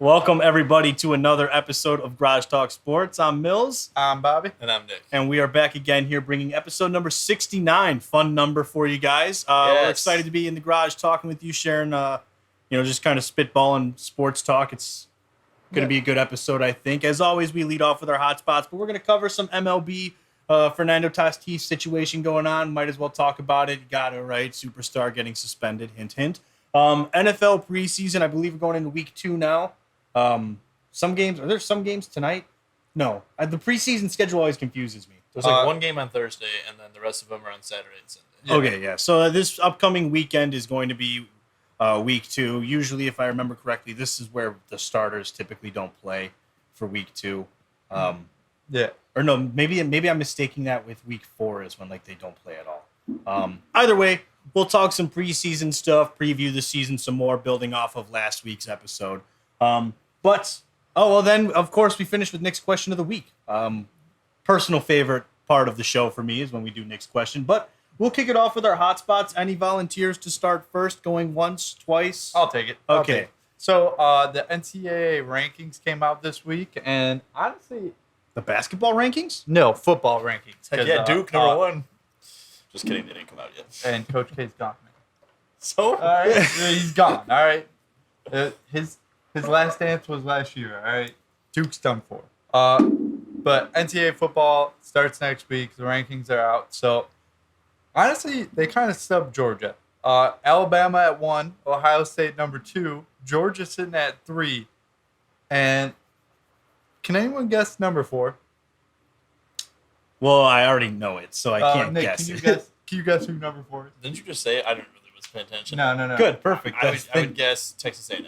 Welcome, everybody, to another episode of Garage Talk Sports. I'm Mills. I'm Bobby. And I'm Nick. And we are back again here bringing episode number 69. Fun number for you guys. We're excited to be in the garage talking with you, sharing, just kind of spitballing sports talk. It's going to be a good episode, I think. As always, we lead off with our hot spots, but we're going to cover some MLB Fernando Tatis situation going on. Might as well talk about it. Got it right. Superstar getting suspended. Hint, hint. NFL preseason, I believe we're going into week 2 now. Some games, are there some games tonight? No. The preseason schedule always confuses me. There's one game on Thursday, and then the rest of them are on Saturday and Sunday. Yeah. Okay, yeah. So this upcoming weekend is going to be week 2. Usually, if I remember correctly, this is where the starters typically don't play for week 2. Yeah. Or no, maybe I'm mistaking that with week 4 is when they don't play at all. Either way, we'll talk some preseason stuff, preview the season some more, building off of last week's episode. Then, of course, we finish with Nick's question of the week. Personal favorite part of the show for me is when we do Nick's question. But we'll kick it off with our hot spots. Any volunteers to start first, going once, twice? I'll take it. Okay. So the NCAA rankings came out this week, and honestly... The basketball rankings? No, football rankings. Yeah, Duke, number 1. Just kidding, they didn't come out yet. And Coach K's gone. So? All right, he's gone, all right? His last dance was last year, all right? Duke's done for. But NCAA football starts next week. The rankings are out. So, honestly, they kind of snubbed Georgia. Alabama at 1, Ohio State number 2, Georgia sitting at 3. And can anyone guess number 4? Well, I already know it, so I can't Nick, guess. Can you guess who number 4 is? Didn't you just say it? I didn't really was paying attention. No. Good, perfect. I would guess Texas A&M.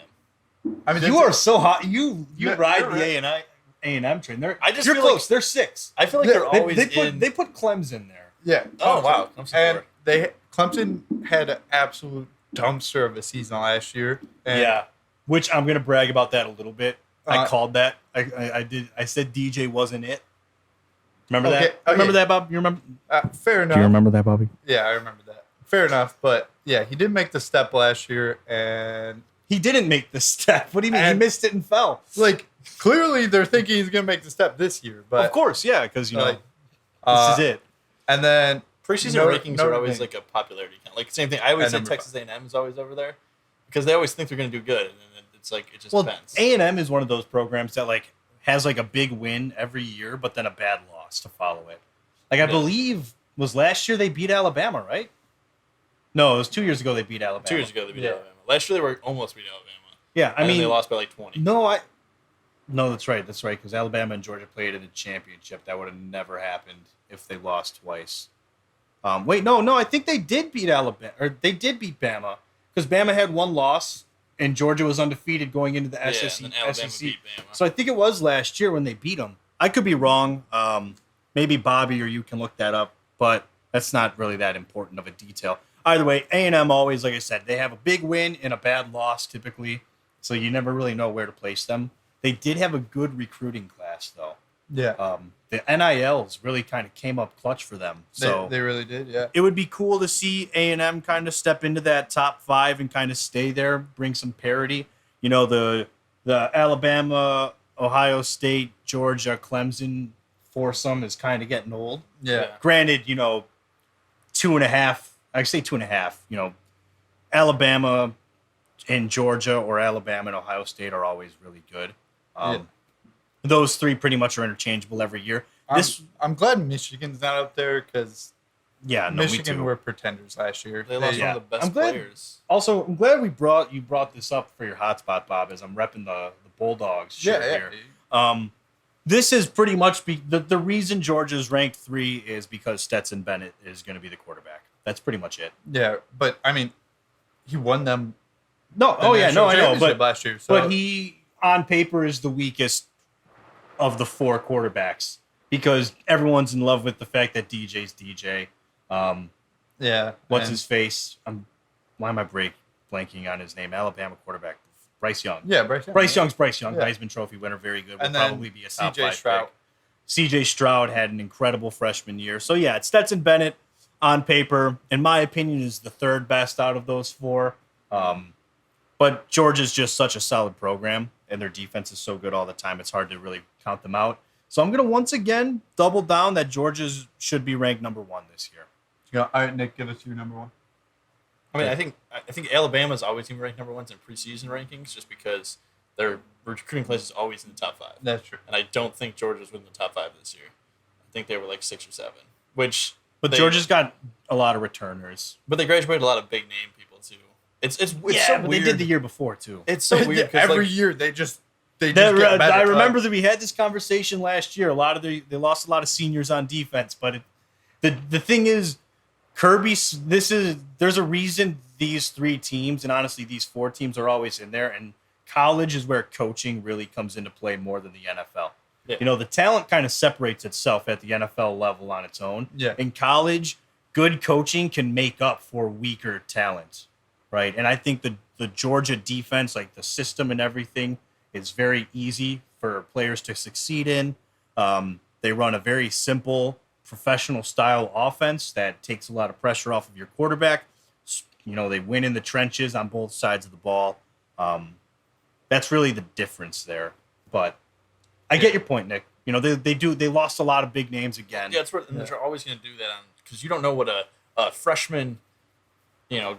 I mean, you are so hot. You You're ride right. the A&M train. You're feel close. like- They're 6. I feel like they're always they put Clem's in there. Yeah. Oh, wow. I'm And Clemson had an absolute dumpster of a season last year. And Yeah, which I'm gonna brag about that a little bit. I Uh, called that. I did. I said DJ wasn't it. Remember Okay, that? okay. Remember that, Bob? You remember? Fair enough. Do you remember that, Bobby? Yeah, I remember that. Fair enough. But yeah, he did make the step last year. And He didn't make the step. What do you mean? He missed it and fell. clearly they're thinking he's going to make the step this year. But Of course, yeah, because this uh, is it. And then Preseason Notre- rankings Notre are always Dame. like a popularity count. Like, same thing. I always At say number Texas A&M is always over there because they always think they're going to do good. And then it's like, it just Well, depends. A&M is one of those programs that has a big win every year, but then a bad loss to follow it. I believe was last year they beat Alabama, right? No, it was 2 years ago they beat Alabama. 2 years ago, they beat Yeah. Alabama. Last year, they were almost beat Alabama. Yeah, I And then mean they lost by like 20. No, that's right, because Alabama and Georgia played in the championship. That would have never happened if they lost twice. No, I think they did beat Alabama, or they did beat Bama, because Bama had one loss and Georgia was undefeated going into the Yeah, SEC. and then Alabama SEC. beat Bama. So I think it was last year when they beat them. I could be wrong. Maybe Bobby or you can look that up, but that's not really that important of a detail. Either way, A&M always, like I said, they have a big win and a bad loss typically, so you never really know where to place them. They did have a good recruiting class, though. yeah, The NILs really kind of came up clutch for them. So they really did. Yeah. it would be cool to see A&M kind of step into that top 5 and kind of stay there, bring some parity. The Alabama, Ohio State, Georgia, Clemson foursome is kind of getting old. Yeah. Granted, 2.5. I say 2.5. Alabama and Georgia, or Alabama and Ohio State, are always really good. Those 3 pretty much are interchangeable every year. I'm glad Michigan's not up there because Me Michigan too. were pretenders last year. They lost Yeah. one of the best I'm glad- players. Also, I'm glad you brought this up for your hotspot, Bob, as I'm repping the Bulldogs shirt here. This is pretty much the reason Georgia's ranked 3 is because Stetson Bennett is going to be the quarterback. That's pretty much it. Yeah, but I mean, he won them. No, the national I know, championship but last year. So but he on paper is the weakest of the 4 quarterbacks because everyone's in love with the fact that DJ's DJ. yeah, What's and- his face? Why am I blanking on his name? Alabama quarterback Bryce Young. Yeah, Bryce Young. Bryce Young, Yeah. Heisman Trophy winner, very good. Will And then probably be a top CJ 5 Stroud. pick. CJ Stroud had an incredible freshman year. So yeah, it's Stetson Bennett on paper, in my opinion, is the 3rd best out of those 4. But Georgia's just such a solid program, and their defense is so good all the time. It's hard to really count them out. So I'm going to once again double down that Georgia's should be ranked number 1 this year. All right, Nick, give us your number 1. I mean, I think Alabama's always going to be ranked number 1 in preseason rankings just because their recruiting class is always in the top 5. That's true. And I don't think Georgia's within the top 5 this year. I think they were like 6 or 7. But Georgia's got a lot of returners. But they graduated a lot of big name people too. It's so but weird. they did the year before too. It's so weird. Every year they just get better. I remember that we had this conversation last year. They lost a lot of seniors on defense, but the thing is, there's a reason these 3 teams and honestly these 4 teams are always in there. And college is where coaching really comes into play more than the NFL. Yeah. You know, the talent kind of separates itself at the NFL level on its own. Yeah. In college, good coaching can make up for weaker talent, right? And I think the Georgia defense, like the system and everything, is very easy for players to succeed in. They run a very simple, professional style offense that takes a lot of pressure off of your quarterback. You know, they win in the trenches on both sides of the ball. That's really the difference there. But I get your point, Nick. You know, they lost a lot of big names again. Yeah, and they're always going to do that because you don't know what a freshman,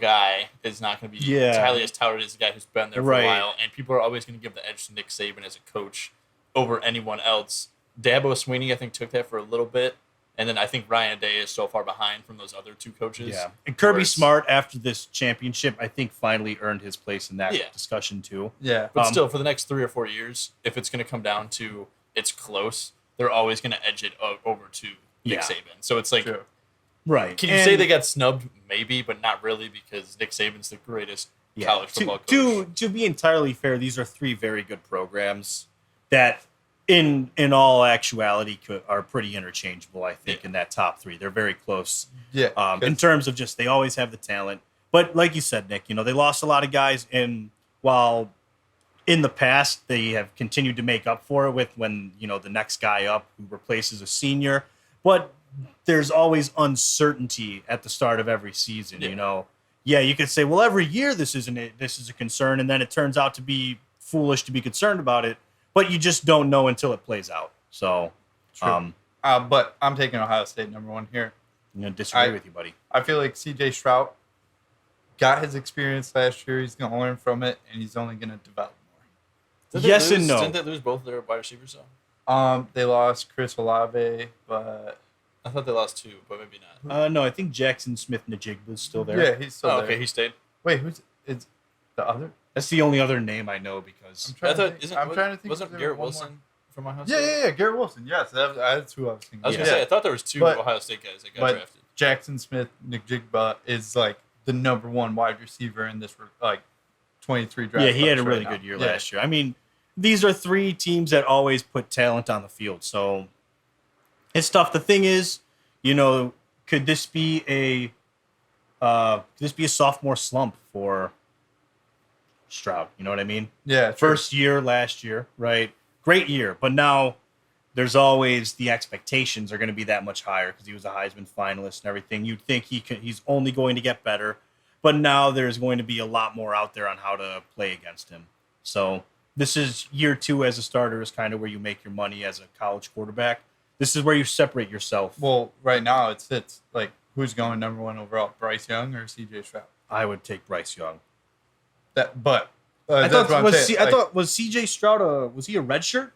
guy is not going to be highly as touted as the guy who's been there for a while, and people are always going to give the edge to Nick Saban as a coach over anyone else. Dabo Swinney, I think, took that for a little bit, and then I think Ryan Day is so far behind from those other 2 coaches. Yeah, and Kirby Smart, after this championship, I think finally earned his place in that discussion too. Yeah, but still, for the next 3 or 4 years, if it's going to come down to it's close, they're always going to edge it over to Nick Saban. So it's like, right? Can you say they got snubbed? Maybe, but not really because Nick Saban's the greatest college football coach. To be entirely fair, these are 3 very good programs that, in all actuality, are pretty interchangeable. I think in that top 3, they're very close. Yeah. In terms of just they always have the talent, but like you said, Nick, they lost a lot of guys, and while in the past they have continued to make up for it with when the next guy up who replaces a senior, but there's always uncertainty at the start of every season. You could say, well, every year this is a concern, and then it turns out to be foolish to be concerned about it, but you just don't know until it plays out. So, but I'm taking Ohio State number 1 here. I'm gonna disagree with you, buddy. I feel like C.J. Stroud got his experience last year. He's gonna learn from it, and he's only gonna develop more. Yes and no. Didn't they lose both their wide receivers though? They lost Chris Olave, but I thought they lost 2, but maybe not. No, I think Jackson Smith-Njigba is still there. Yeah, he's still there. Okay, he stayed. Wait, it's the other? That's the only other name I know because I'm trying to think. Wasn't Garrett Wilson from Ohio State? Yeah, Garrett Wilson. Yes, that's who I was thinking. I was gonna say I thought there was 2 Ohio State guys that got drafted. Jackson Smith-Njigba is like the number 1 wide receiver in this 23 draft. Yeah, he had a really good year last year. I mean, these are 3 teams that always put talent on the field, so it's tough. The thing is, could this be a sophomore slump for Stroud? You know what I mean? Yeah. True. First year last year, right? Great year, but now there's always the expectations are going to be that much higher because he was a Heisman finalist and everything. You'd think he's only going to get better, but now there's going to be a lot more out there on how to play against him. So this is year 2 as a starter is kind of where you make your money as a college quarterback. This is where you separate yourself. Well, right now it's like who's going number 1 overall, Bryce Young or C.J. Stroud? I would take Bryce Young. I thought was C.J. Stroud was he a redshirt?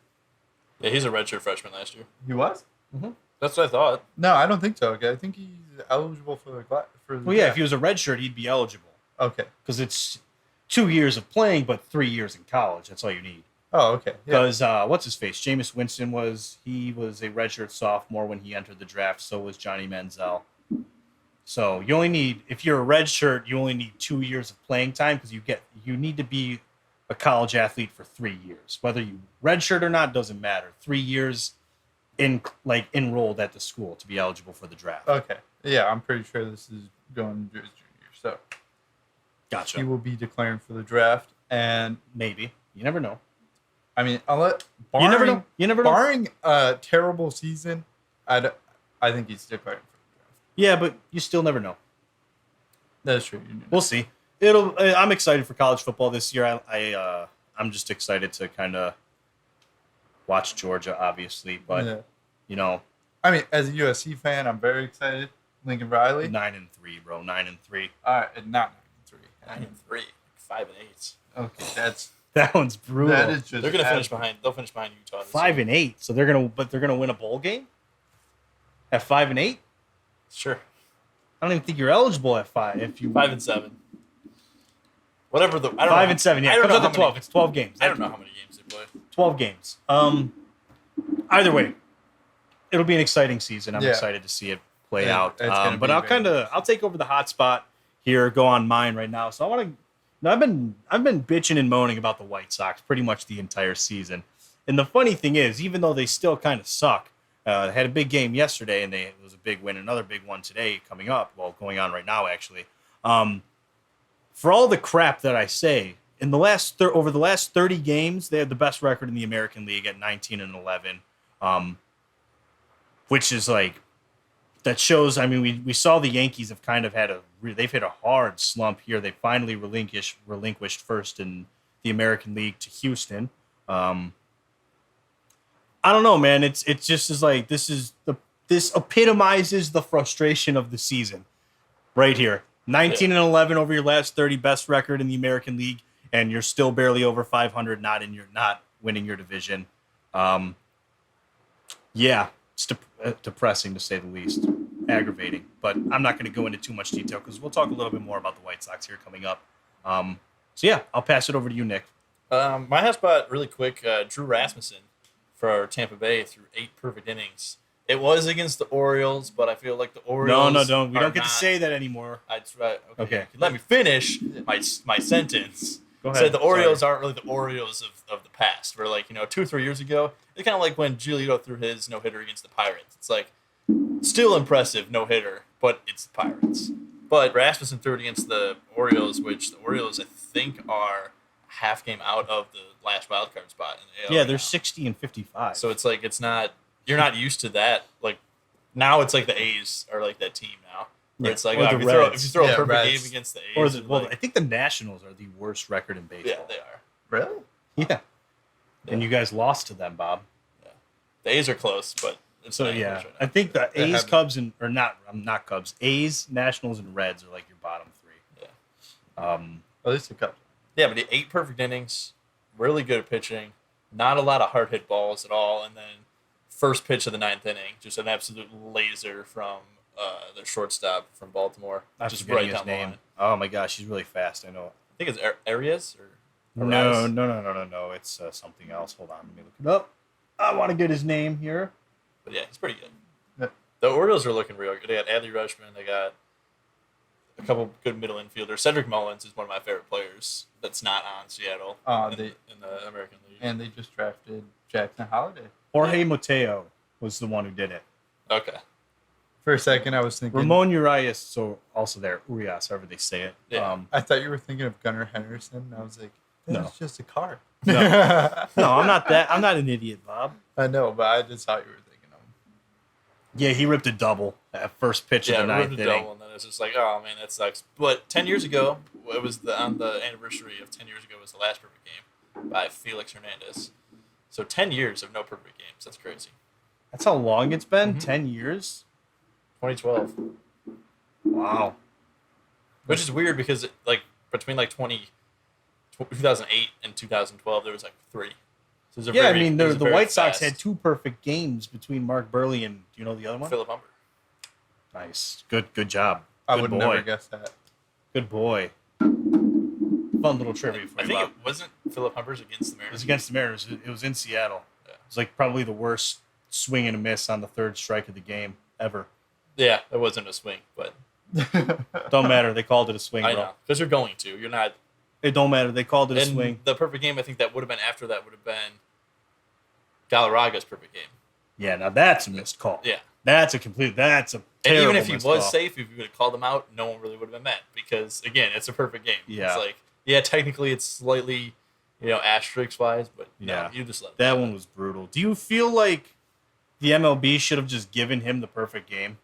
Yeah, he's a redshirt freshman last year. He was. Mm-hmm. That's what I thought. No, I don't think so. Okay, I think he's eligible for the class. If he was a redshirt, he'd be eligible. Okay. Because it's 2 years of playing, but 3 years in college. That's all you need. Oh, okay. Because what's his face? Jameis Winston was a redshirt sophomore when he entered the draft. So was Johnny Manziel. So you only need, if you're a redshirt, you only need 2 years of playing time because you need to be a college athlete for 3 years. Whether you redshirt or not doesn't matter. 3 years enrolled at the school to be eligible for the draft. Okay. Yeah, I'm pretty sure this is going to his junior. So gotcha. He will be declaring for the draft, and maybe you never know. I mean, you never know. Barring a terrible season, I think he's declaring for the draft. Yeah, but you still never know. That's true. We'll see. I'm excited for college football this year. I'm just excited to kind of watch Georgia, obviously, but I mean, as a USC fan, I'm very excited. Lincoln Riley, 9-3, bro. 9-3. All right, not 9-3. 9-3, 5-8. Okay, that one's brutal. That is just. They're gonna finish behind. They'll finish behind Utah. 5-8. So they're gonna win a bowl game at 5-8. Sure. I don't even think you're eligible at 5 if you 5-7. Whatever the 5-7. Yeah, I don't know how 12. many, It's 12 games. I don't know how many games they play. 12 games. Either way, it'll be an exciting season. I'm excited to see it play out. But I'll take over the hot spot here. Go on mine right now. So I want to. I've been bitching and moaning about the White Sox pretty much the entire season. And the funny thing is, even though they still kind of suck, they had a big game yesterday, and it was a big win. Another big one today coming up. Well, going on right now, actually. For all the crap that I say, in the over the last 30 games, they had the best record in the American League at 19-11, which is like that shows. I mean, we saw the Yankees have kind of they've hit a hard slump here. They finally relinquished first in the American League to Houston. I don't know, man. It's just as like this epitomizes the frustration of the season right here. 19-11 over your last 30, best record in the American League, and you're still barely over 500, not winning your division. Yeah, it's depressing to say the least, aggravating. But I'm not going to go into too much detail because we'll talk a little bit more about the White Sox here coming up. So yeah, I'll pass it over to you, Nick. My hotspot, really quick. Drew Rasmussen for Tampa Bay through 8 perfect innings. It was against the Orioles, but I feel like the Orioles. No, don't. We don't get to say that anymore. That's right. Okay. Let me finish my sentence. Go ahead. Said the Orioles aren't really the Orioles of the past. Where 2 or 3 years ago, it's kind of like when Giolito threw his no hitter against the Pirates. It's like still impressive no hitter, but it's the Pirates. But Rasmussen threw it against the Orioles, which the Orioles I think are half game out of the last wild card spot. In the AL they're 60-55. So it's like you're not used to that. Like now, it's like the A's are like that team now. Where it's like if you throw a perfect game against the A's, I think the Nationals are the worst record in baseball. Yeah, they are. Really? Yeah. And you guys lost to them, Bob. Yeah. The A's are close, but right I think the A's, Cubs, not Cubs. A's, Nationals, and Reds are like your bottom 3. Yeah. At least the Cubs. Yeah, but 8 perfect innings, really good at pitching, not a lot of hard hit balls at all, and then first pitch of the 9th inning, just an absolute laser from their shortstop from Baltimore. Just right down the line. Oh my gosh, he's really fast. I know. I think it's Arias or No. It's something else. Hold on, let me look it up. I want to get his name here. But yeah, he's pretty good. Yeah. The Orioles are looking real good. They got Adley Rutschman. They got a couple good middle infielders. Cedric Mullins is one of my favorite players that's not on Seattle in the American League. And they just drafted Jackson Holiday. Jorge Mateo was the one who did it. Okay. For a second, I was thinking Ramon Urias, so also there, Urias, however they say it. Yeah. I thought you were thinking of Gunnar Henderson. I was like, that's just a car. No, I'm not that. I'm not an idiot, Bob. I know, but I just thought you were thinking of him. Yeah, he ripped a double at first pitch of the 9th inning. Double, and then it's just like, oh man, that sucks. But 10 years ago, it was on the anniversary of 10 years ago was the last perfect game by Felix Hernandez. So 10 years of no perfect games. That's crazy. That's how long it's been? 10 years? 2012. Wow. Which is weird because between 2008 and 2012, there was 3. So the White Sox had 2 perfect games between Mark Burley and, do you know the other one? Philip Humber. Nice. Good job. I would never guess that. Good boy. Fun little trivia for you, I think Bob. it wasn't Philip Humber's against the Mariners. It was against the Mariners. It was in Seattle. Yeah. It was probably the worst swing and a miss on the 3rd strike of the game ever. Yeah, it wasn't a swing, but don't matter. They called it a swing, I bro. know, because you're going to. You're not. It don't matter. They called it a swing. The perfect game, I think that would have been after that would have been Galarraga's perfect game. Yeah, now that's a missed call. Yeah. That's a terrible And even if he was call. safe, if you would have called him out, no one really would have been mad because, again, it's a perfect game. Yeah. It's technically it's slightly, asterisk-wise, but no, you just let him. That one was brutal. Do you feel like the MLB should have just given him the perfect game?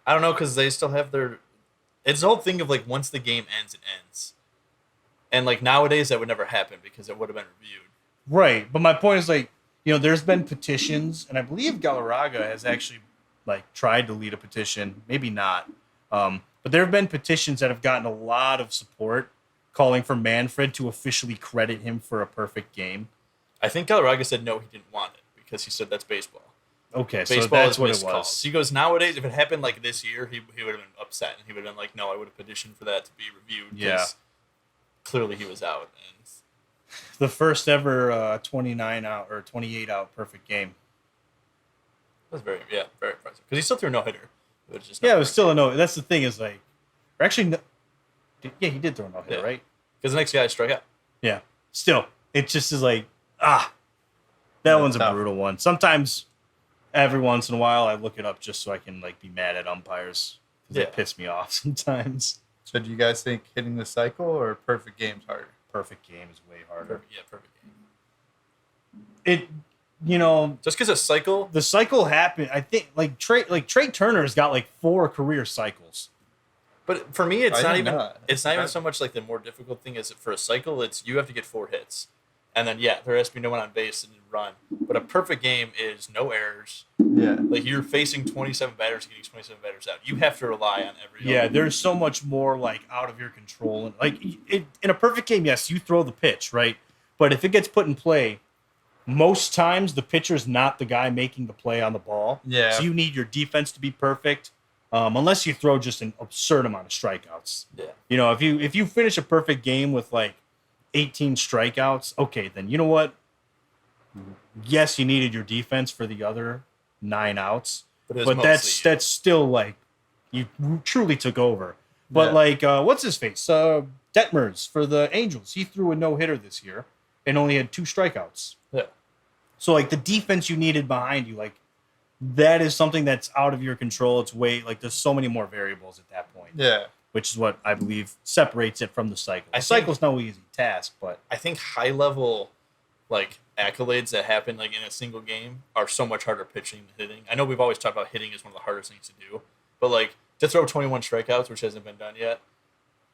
I don't know because they still have their It's the whole thing of like once the game ends, it ends. And like nowadays that would never happen because it would have been reviewed. Right. But my point is like, there's been petitions, and I believe Galarraga has actually like tried to lead a petition, maybe not. But there have been petitions that have gotten a lot of support calling for Manfred to officially credit him for a perfect game. I think Galarraga said no, he didn't want it because he said that's baseball. Okay, baseball so that's is what missed it was. calls. He goes, nowadays, if it happened like this year, he would have been upset and he would have been like, no, I would have petitioned for that to be reviewed. Yeah. Clearly he was out. And the first ever 29 out or 28 out perfect game. That's very impressive. Because he still threw a no-hitter. It was still a no. That's the thing is like, or actually, no, he did throw a no-hitter, right? Because the next guy struck out. Yeah. Still, it just is like, that one's a brutal one. Sometimes, every once in a while, I look it up just so I can like be mad at umpires because they piss me off sometimes. So, do you guys think hitting the cycle or perfect game's harder? Perfect game is way harder. Perfect game. Just because the cycle happened. I think like Trey Turner's got like 4 career cycles. But for me, it's not even so much like the more difficult thing is for a cycle. It's you have to get 4 hits, and then there has to be no one on base and run. But a perfect game is no errors. Yeah, like you're facing 27 batters, getting 27 batters out. You have to rely on every. Yeah, there's so much more like out of your control. Like in a perfect game, yes, you throw the pitch, right? But if it gets put in play, most times the pitcher's not the guy making the play on the ball. Yeah. So you need your defense to be perfect. Unless you throw just an absurd amount of strikeouts. Yeah. If you finish a perfect game with like 18 strikeouts, okay, then you know what? Yes, you needed your defense for the other 9 outs, but that's still like you truly took over. But like, what's his face? Detmers for the Angels. He threw a no-hitter this year and only had 2 strikeouts. Yeah. So like the defense you needed behind you, like. That is something that's out of your control. It's there's so many more variables at that point. Yeah. Which is what I believe separates it from the cycle. The cycle's no easy task, but I think high level like accolades that happen like in a single game are so much harder pitching than hitting. I know we've always talked about hitting is one of the hardest things to do, but like to throw 21 strikeouts, which hasn't been done yet,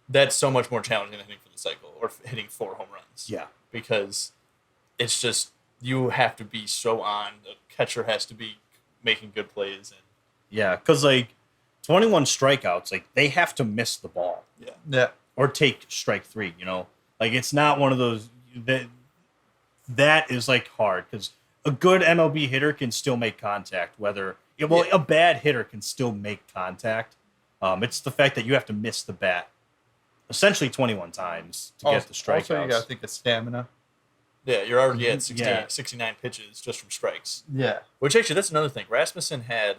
that's so much more challenging than hitting for the cycle or hitting 4 home runs. Yeah. Because it's just you have to be so on. The catcher has to be making good plays because like 21 strikeouts, like they have to miss the ball, or take strike 3. Like it's not one of those that is like hard because a good MLB hitter can still make contact. A bad hitter can still make contact. It's the fact that you have to miss the bat essentially 21 times to get the strikeouts. Also, you got to think of stamina. Yeah, you're already at 69 pitches just from strikes. Yeah. Which actually, that's another thing. Rasmussen had,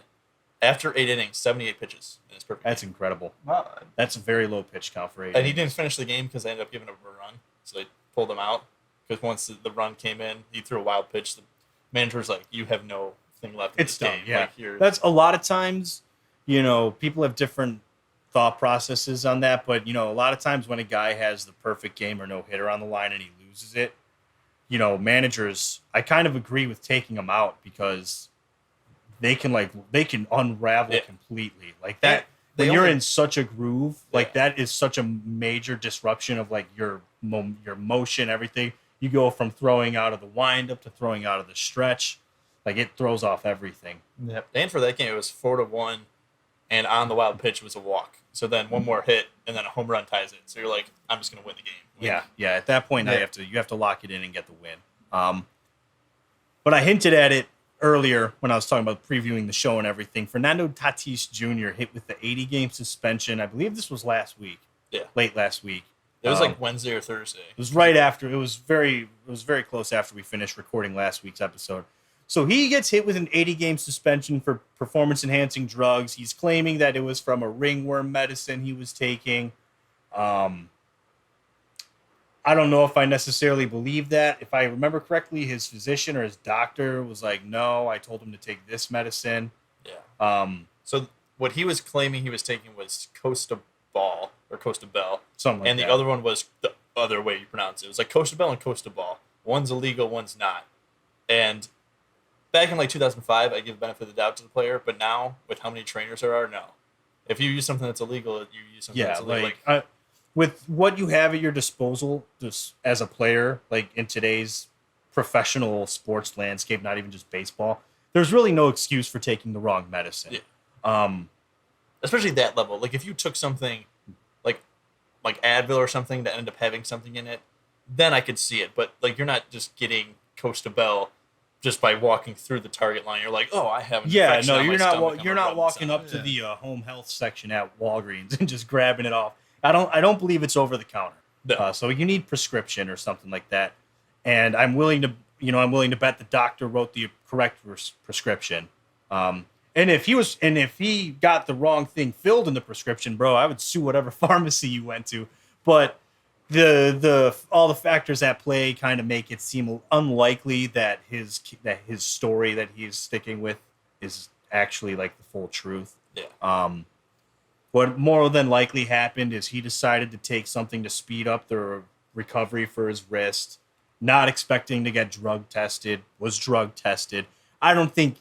after 8 innings, 78 pitches in his perfect game. That's incredible. Wow. That's a very low pitch count for 8 And innings. he didn't finish the game because they ended up giving up a run. So they pulled him out. Because once the run came in, he threw a wild pitch. The manager was like, you have no thing left in this game. Yeah. Like, that's a lot of times, people have different thought processes on that. But, a lot of times when a guy has the perfect game or no hitter on the line and he loses it, managers, I kind of agree with taking them out because they can unravel completely like that. When you're in such a groove, like that is such a major disruption of like your motion, everything. You go from throwing out of the windup to throwing out of the stretch, like it throws off everything. Yep. And for that game, it was 4-1, and on the wild pitch was a walk. So then one more hit, and then a home run ties it. So you're like, I'm just gonna win the game. Yeah. At that point, now you have to lock it in and get the win. But I hinted at it earlier when I was talking about previewing the show and everything. Fernando Tatis Jr. hit with the 80-game suspension. I believe this was last week. Yeah, late last week. It was like Wednesday or Thursday. It was right after. It was very close after we finished recording last week's episode. So he gets hit with an 80-game suspension for performance-enhancing drugs. He's claiming that it was from a ringworm medicine he was taking. I don't know if I necessarily believe that. If I remember correctly, his physician or his doctor was like, no, I told him to take this medicine. Yeah. So what he was claiming he was taking was Costabal or Costabel. Something like that. And the other one was the other way you pronounce it. It was like Costabel and Costabal. One's illegal, one's not. And back in like 2005, I give benefit of the doubt to the player, but now with how many trainers there are, no. If you use something that's illegal, you use something that's illegal. With what you have at your disposal just as a player, like in today's professional sports landscape, not even just baseball, there's really no excuse for taking the wrong medicine. Yeah. Especially that level. Like if you took something like Advil or something that ended up having something in it, then I could see it. But like you're not just getting Costabel just by walking through the target line. You're like, oh, I have an infection on my stomach. You're not walking up to the home health section at Walgreens and just grabbing it off. I don't believe it's over the counter. No. So you need prescription or something like that. And I'm willing to bet the doctor wrote the correct prescription. And if he got the wrong thing filled in the prescription, bro, I would sue whatever pharmacy you went to. But all the factors at play kind of make it seem unlikely that his story that he's sticking with is actually like the full truth. Yeah. What more than likely happened is he decided to take something to speed up the recovery for his wrist, not expecting to get drug tested, was drug tested. I don't think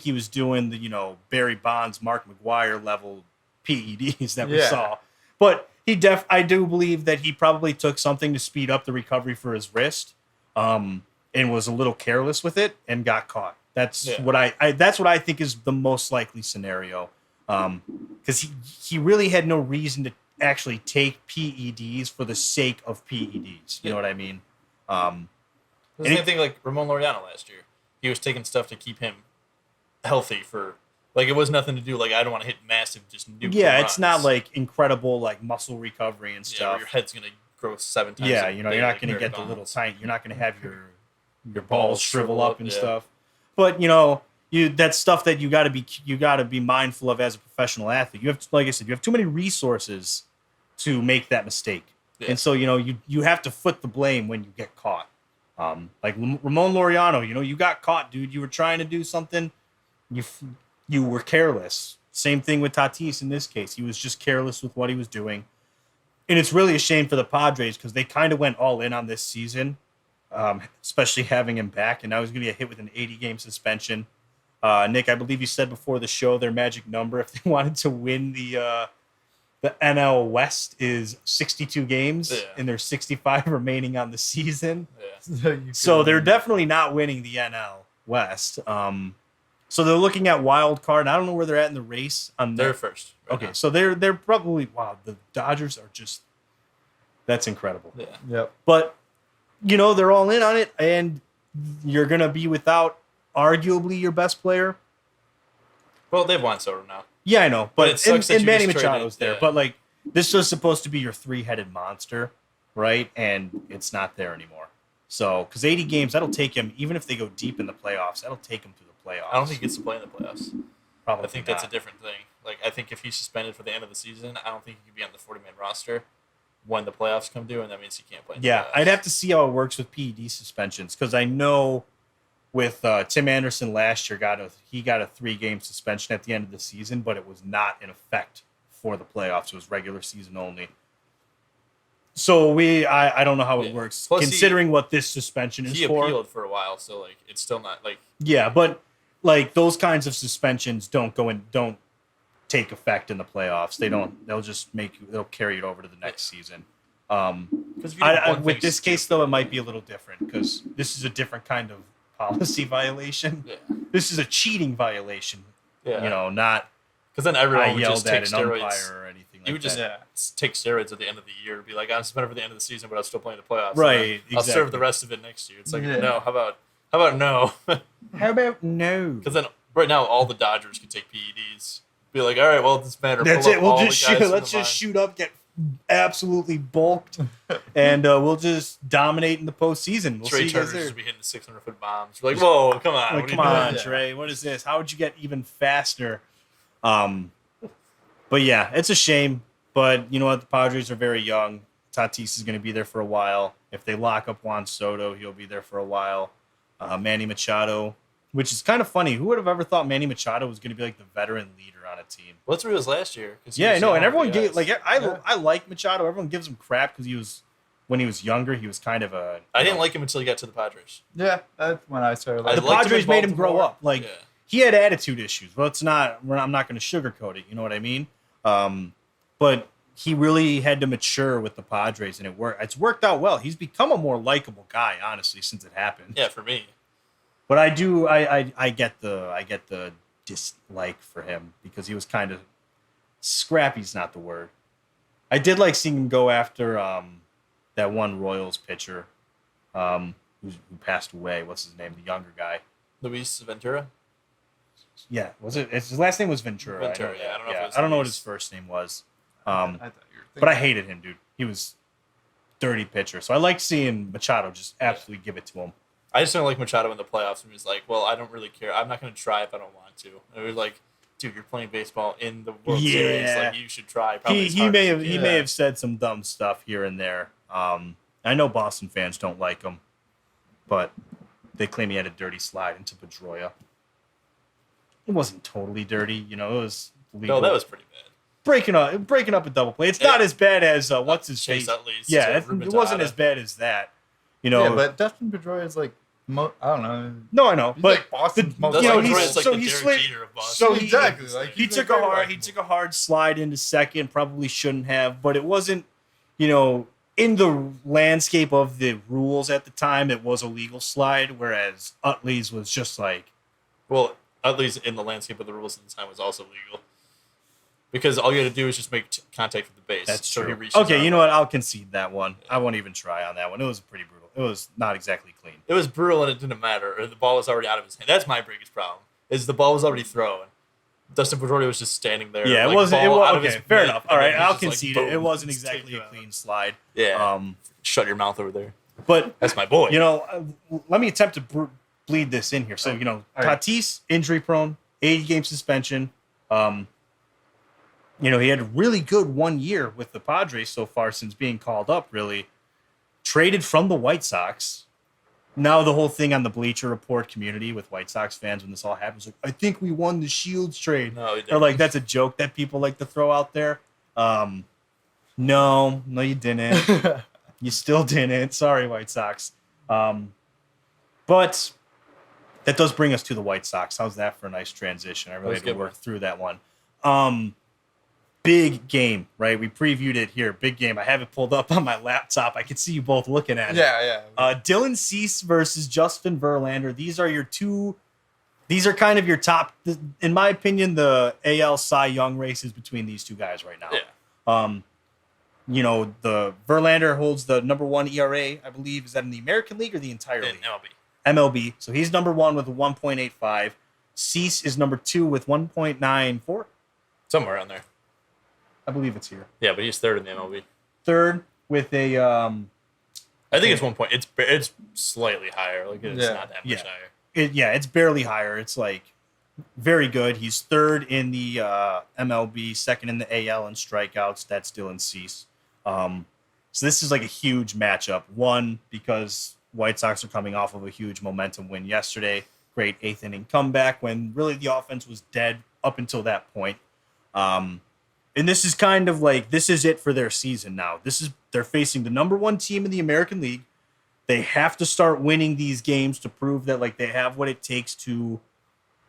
he was doing the, Barry Bonds, Mark McGwire level PEDs that we saw. But I do believe that he probably took something to speed up the recovery for his wrist, and was a little careless with it and got caught. That's what I think is the most likely scenario. Because he really had no reason to actually take PEDs for the sake of PEDs. You know what I mean? The same thing like Ramon Laureano last year. He was taking stuff to keep him healthy for, like, it was nothing to do, like, I don't want to hit massive just nuke Yeah, runs. it's not like incredible, like, muscle recovery and stuff. Where your head's going to grow 7 times. Yeah, you're not going to get the little tiny, you're not going to have your balls shrivel up and stuff. But, that's stuff that you got to be mindful of as a professional athlete. You have, like I said, you have too many resources to make that mistake. Yeah. And so, you have to foot the blame when you get caught. Like Ramon Laureano, you got caught, dude. You were trying to do something. You were careless. Same thing with Tatis in this case. He was just careless with what he was doing. And it's really a shame for the Padres because they kind of went all in on this season, especially having him back. And now he's going to get hit with an 80-game suspension. Nick, I believe you said before the show their magic number, if they wanted to win the NL West, is 62 games, and there's 65 remaining on the season. Yeah. So they're definitely not winning the NL West. So they're looking at wild card. I don't know where they're at in the race. They're first. Right now. So they're probably the Dodgers are just that's incredible. Yeah. Yep. But they're all in on it, and you're gonna be without arguably your best player. Well, they've won Soto now. Yeah, I know, but and Manny Machado's Machado's there. Yeah. But like this was supposed to be your 3-headed monster, right? And it's not there anymore. So, because 80 games, that'll take him, even if they go deep in the playoffs, that'll take him through the playoffs. I don't think he gets to play in the playoffs. Probably I think that's a different thing. Like, I think if he's suspended for the end of the season, I don't think he could be on the 40-man roster when the playoffs come due, and that means he can't play in the playoffs. I'd have to see how it works with PED suspensions, because I know with Tim Anderson last year, he got a 3-game suspension at the end of the season, but it was not in effect for the playoffs. It was regular season only. So I don't know how it works, plus considering what this suspension is for. He appealed for a while, so like it's still not like. Yeah, but like those kinds of suspensions don't take effect in the playoffs. They don't. They'll carry it over to the next season. With this case though, it might be a little different because this is a different kind of policy violation. Yeah. This is a cheating violation. Yeah. Not because then everyone would just take steroids or anything. Like you would just take steroids at the end of the year, be like, I'm suspended for the end of the season, but I'm still playing the playoffs. Right. I'll serve the rest of it next year. It's like, no. How about no? How about no? Because then right now all the Dodgers can take PEDs. Be like, all right, well, it doesn't matter. That's it. We'll just shoot. Let's just shoot up, get absolutely bulked, and we'll just dominate in the postseason. We'll Trey see Turner's just be hitting the 600-foot bombs. We're like, whoa, come on. Like, come on, Trey. What is this? How would you get even faster? But yeah, it's a shame. But you know what? The Padres are very young. Tatis is going to be there for a while. If they lock up Juan Soto, he'll be there for a while. Manny Machado, which is kind of funny. Who would have ever thought Manny Machado was going to be like the veteran leader on a team? Well, that's what he was last year. Yeah, I know. And everyone gave I like Machado. Everyone gives him crap because when he was younger, he was kind of a. I didn't like him until he got to the Padres. Yeah, that's when I started. The Padres made him grow up. Like he had attitude issues. Well, I'm not going to sugarcoat it. You know what I mean? But he really had to mature with the Padres, and it's worked out well. He's become a more likable guy, honestly, since it happened. Yeah, for me. But I get the dislike for him because he was kind of scrappy's not the word. I did like seeing him go after that one Royals pitcher who passed away. What's his name? The younger guy. Luis Ventura? Yeah, was it? His last name was Ventura. Ventura, I don't know. If it was I don't know what Luis. his first name was. I thought you were But I hated him, dude. He was dirty pitcher. So I liked seeing Machado just absolutely give it to him. I just don't like Machado in the playoffs. And he was like, well, I don't really care. I'm not going to try if I don't want to. And it was like, dude, you're playing baseball in the World Series. Like, you should try. Probably He may have said some dumb stuff here and there. I know Boston fans don't like him, but they claim he had a dirty slide into Pedroia. It wasn't totally dirty, it was legal. No, that was pretty bad. Breaking up a double play. It's not as bad as what's his Chase face. Utley's Yeah, it wasn't as bad as that. Yeah, but Dustin Pedroia is like, I don't know. No, I know, He's but like Boston's most. Pedroia's like so the he Derek slid. Jeter of Boston. So exactly, like he he's took like a hard very he took a hard slide into second. Probably shouldn't have, but it wasn't. In the landscape of the rules at the time, it was a legal slide, whereas Utley's was just like. Well, at least in the landscape of the rules at the time was also legal. Because all you had to do is just make contact with the base. That's so true. He reaches Okay, out. you know what? I'll concede that one. I won't even try on that one. It was pretty brutal. It was not exactly clean. It was brutal and it didn't matter. Or the ball was already out of his hand. That's my biggest problem. Is the ball was already thrown. Dustin Pedroia was just standing there. Yeah, like, it wasn't. ball out of Okay, his fair mitt, enough. and All then right, he's I'll just like, concede boom, it. It wasn't just exactly take a you clean slide. Yeah. Shut your mouth over there. But That's my boy. let me attempt to bleed this in here. So, right. Tatis, injury prone, 80-game suspension. He had a really good 1 year with the Padres so far since being called up, really. Traded from the White Sox. Now the whole thing on the Bleacher Report community with White Sox fans when this all happens, like, I think we won the Shields trade. No, They're like, that's a joke that people like to throw out there. No, you didn't. You still didn't. Sorry, White Sox. But that does bring us to the White Sox. How's that for a nice transition? I really had to work through that one. Big game, right? We previewed it here. Big game. I have it pulled up on my laptop. I can see you both looking at it. Yeah. Dylan Cease versus Justin Verlander. These are kind of your top, in my opinion, the AL Cy Young races between these two guys right now. Yeah. The Verlander holds the number 1 ERA, I believe. Is that in the American League or the entire league? MLB. So he's number 1 with a 1.85. Cease is number 2 with 1.94. Somewhere around there. I believe it's here. Yeah, but he's third in the MLB. Third with a. I think it's 1 point. It's slightly higher. Like it's not that much higher. It's barely higher. It's like very good. He's third in the MLB, second in the AL in strikeouts. That's Dylan Cease. So this is like a huge matchup. One, because White Sox are coming off of a huge momentum win yesterday. Great 8th inning comeback when really the offense was dead up until that point. And this is kind of like, this is it for their season now. They're facing the number 1 team in the American League. They have to start winning these games to prove that like they have what it takes to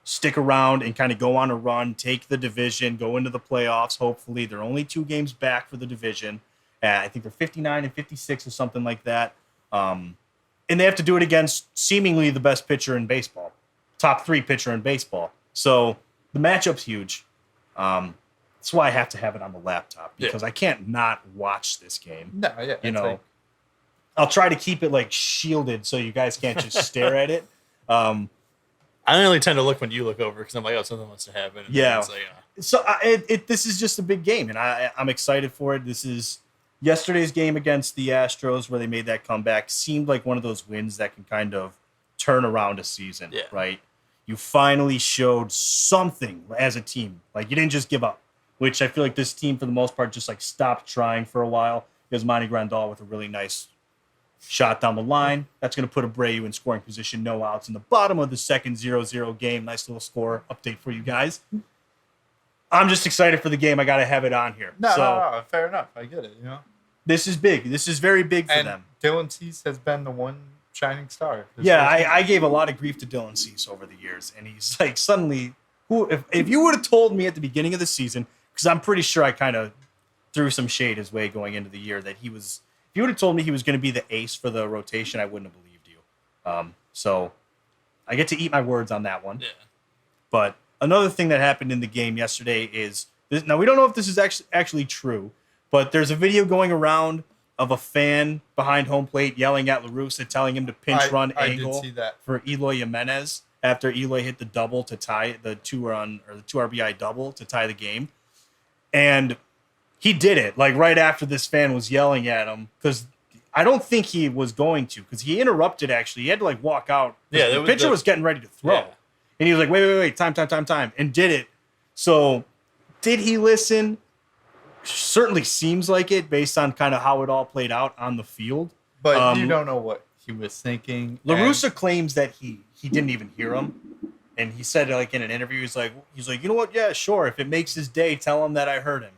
stick around and kind of go on a run, take the division, go into the playoffs. Hopefully, they're only 2 games back for the division. I think they're 59 and 56 or something like that. And they have to do it against seemingly the best pitcher in baseball, top 3 pitcher in baseball. So the matchup's huge. That's why I have to have it on the laptop because I can't not watch this game. No, yeah. I'll try to keep it like shielded so you guys can't just stare at it. I only tend to look when you look over because I'm like, oh, something wants to happen. And Yeah. it's like, So this is just a big game, and I'm excited for it. This is yesterday's game against the Astros where they made that comeback. Seemed like one of those wins that can kind of turn around a season, right? You finally showed something as a team. Like, you didn't just give up, which I feel like this team, for the most part, just like stopped trying for a while because Monty Grandal with a really nice shot down the line. That's going to put Abreu in scoring position, no outs in the bottom of the second 0-0 game. Nice little score update for you guys. I'm just excited for the game. I got to have it on here. No, fair enough. I get it, This is big. This is very big for them. Dylan Cease has been the one shining star. I gave a lot of grief to Dylan Cease over the years, and he's like suddenly, if you would have told me at the beginning of the season, because I'm pretty sure I kind of threw some shade his way going into the year that he was. If you would have told me he was going to be the ace for the rotation, I wouldn't have believed you. So I get to eat my words on that one. Yeah. But another thing that happened in the game yesterday is this, now we don't know if this is actually true, but there's a video going around of a fan behind home plate yelling at La Russa, telling him to pinch run angle for Eloy Jimenez after Eloy hit the double to tie the 2 RBI double to tie the game. And he did it like right after this fan was yelling at him, because I don't think he was going to, because he interrupted actually. He had to like walk out. Yeah, the pitcher was getting ready to throw. Yeah. And he was like, wait, time, and did it. So did he listen? Certainly seems like it based on kind of how it all played out on the field. But you don't know what he was thinking. La Russa claims that he didn't even hear him. And he said like in an interview, he's like, you know what? Yeah, sure. If it makes his day, tell him that I heard him.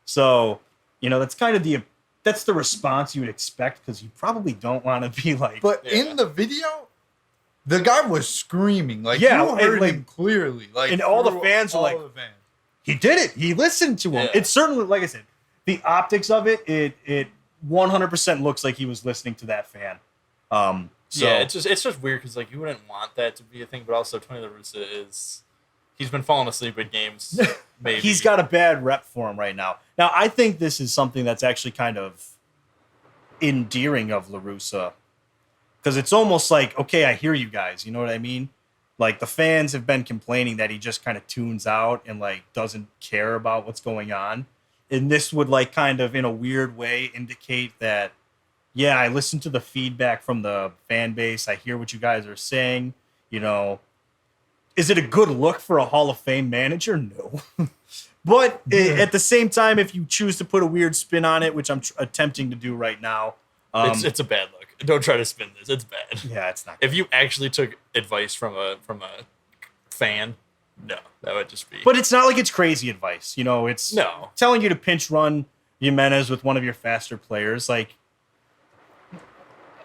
So, that's kind of that's the response you would expect, because you probably don't want to be like. But in the video, the guy was screaming. Like, you heard him clearly. Like, and all the fans were like, he did it. He listened to him. Yeah. It's certainly, like I said, the optics of it 100% looks like he was listening to that fan. So yeah, it's just weird, because like you wouldn't want that to be a thing, but also Tony La Russa he's been falling asleep at games. Maybe he's got a bad rep for him right now. Now I think this is something that's actually kind of endearing of La Russa, because it's almost like, okay, I hear you guys. You know what I mean? Like the fans have been complaining that he just kind of tunes out and like doesn't care about what's going on. And this would like kind of in a weird way indicate that, yeah, I listen to the feedback from the fan base. I hear what you guys are saying. Is it a good look for a Hall of Fame manager? No. But at the same time, if you choose to put a weird spin on it, which I'm attempting to do right now. It's a bad look. Don't try to spin this. It's bad. Yeah, it's not. If you actually took advice from a fan, no, that would just be. But it's not like it's crazy advice. It's telling you to pinch run Jimenez with one of your faster players. Like,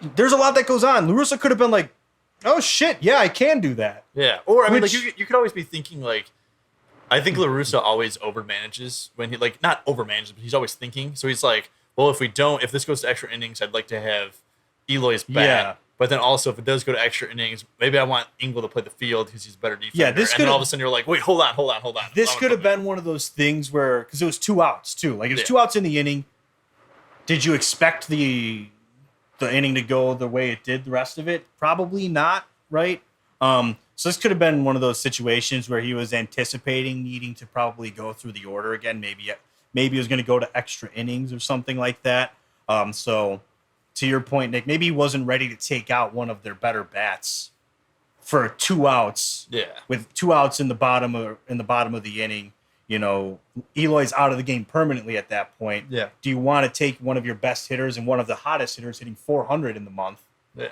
there's a lot that goes on. La Russa could have been like, oh shit, yeah, I can do that. Yeah, or I mean, like you could always be thinking like, I think La Russa always overmanages when he not overmanages, but he's always thinking. So he's like, well, if this goes to extra innings, I'd like to have Eloy's bat. Yeah. But then also, if it does go to extra innings, maybe I want Engel to play the field because he's a better defender. Yeah, and then all of a sudden you're like, wait, hold on. This could have been one of those things where, because it was 2 outs too. Like, it was 2 outs in the inning. Did you expect the inning to go the way it did the rest of it? Probably not, right? So this could have been one of those situations where he was anticipating needing to probably go through the order again. Maybe he was going to go to extra innings or something like that. So to your point, Nick, maybe he wasn't ready to take out one of their better bats for 2 outs. Yeah. With 2 outs in the bottom of the inning, Eloy's out of the game permanently at that point. Yeah. Do you want to take one of your best hitters and one of the hottest hitters hitting 400 in the month? Yeah.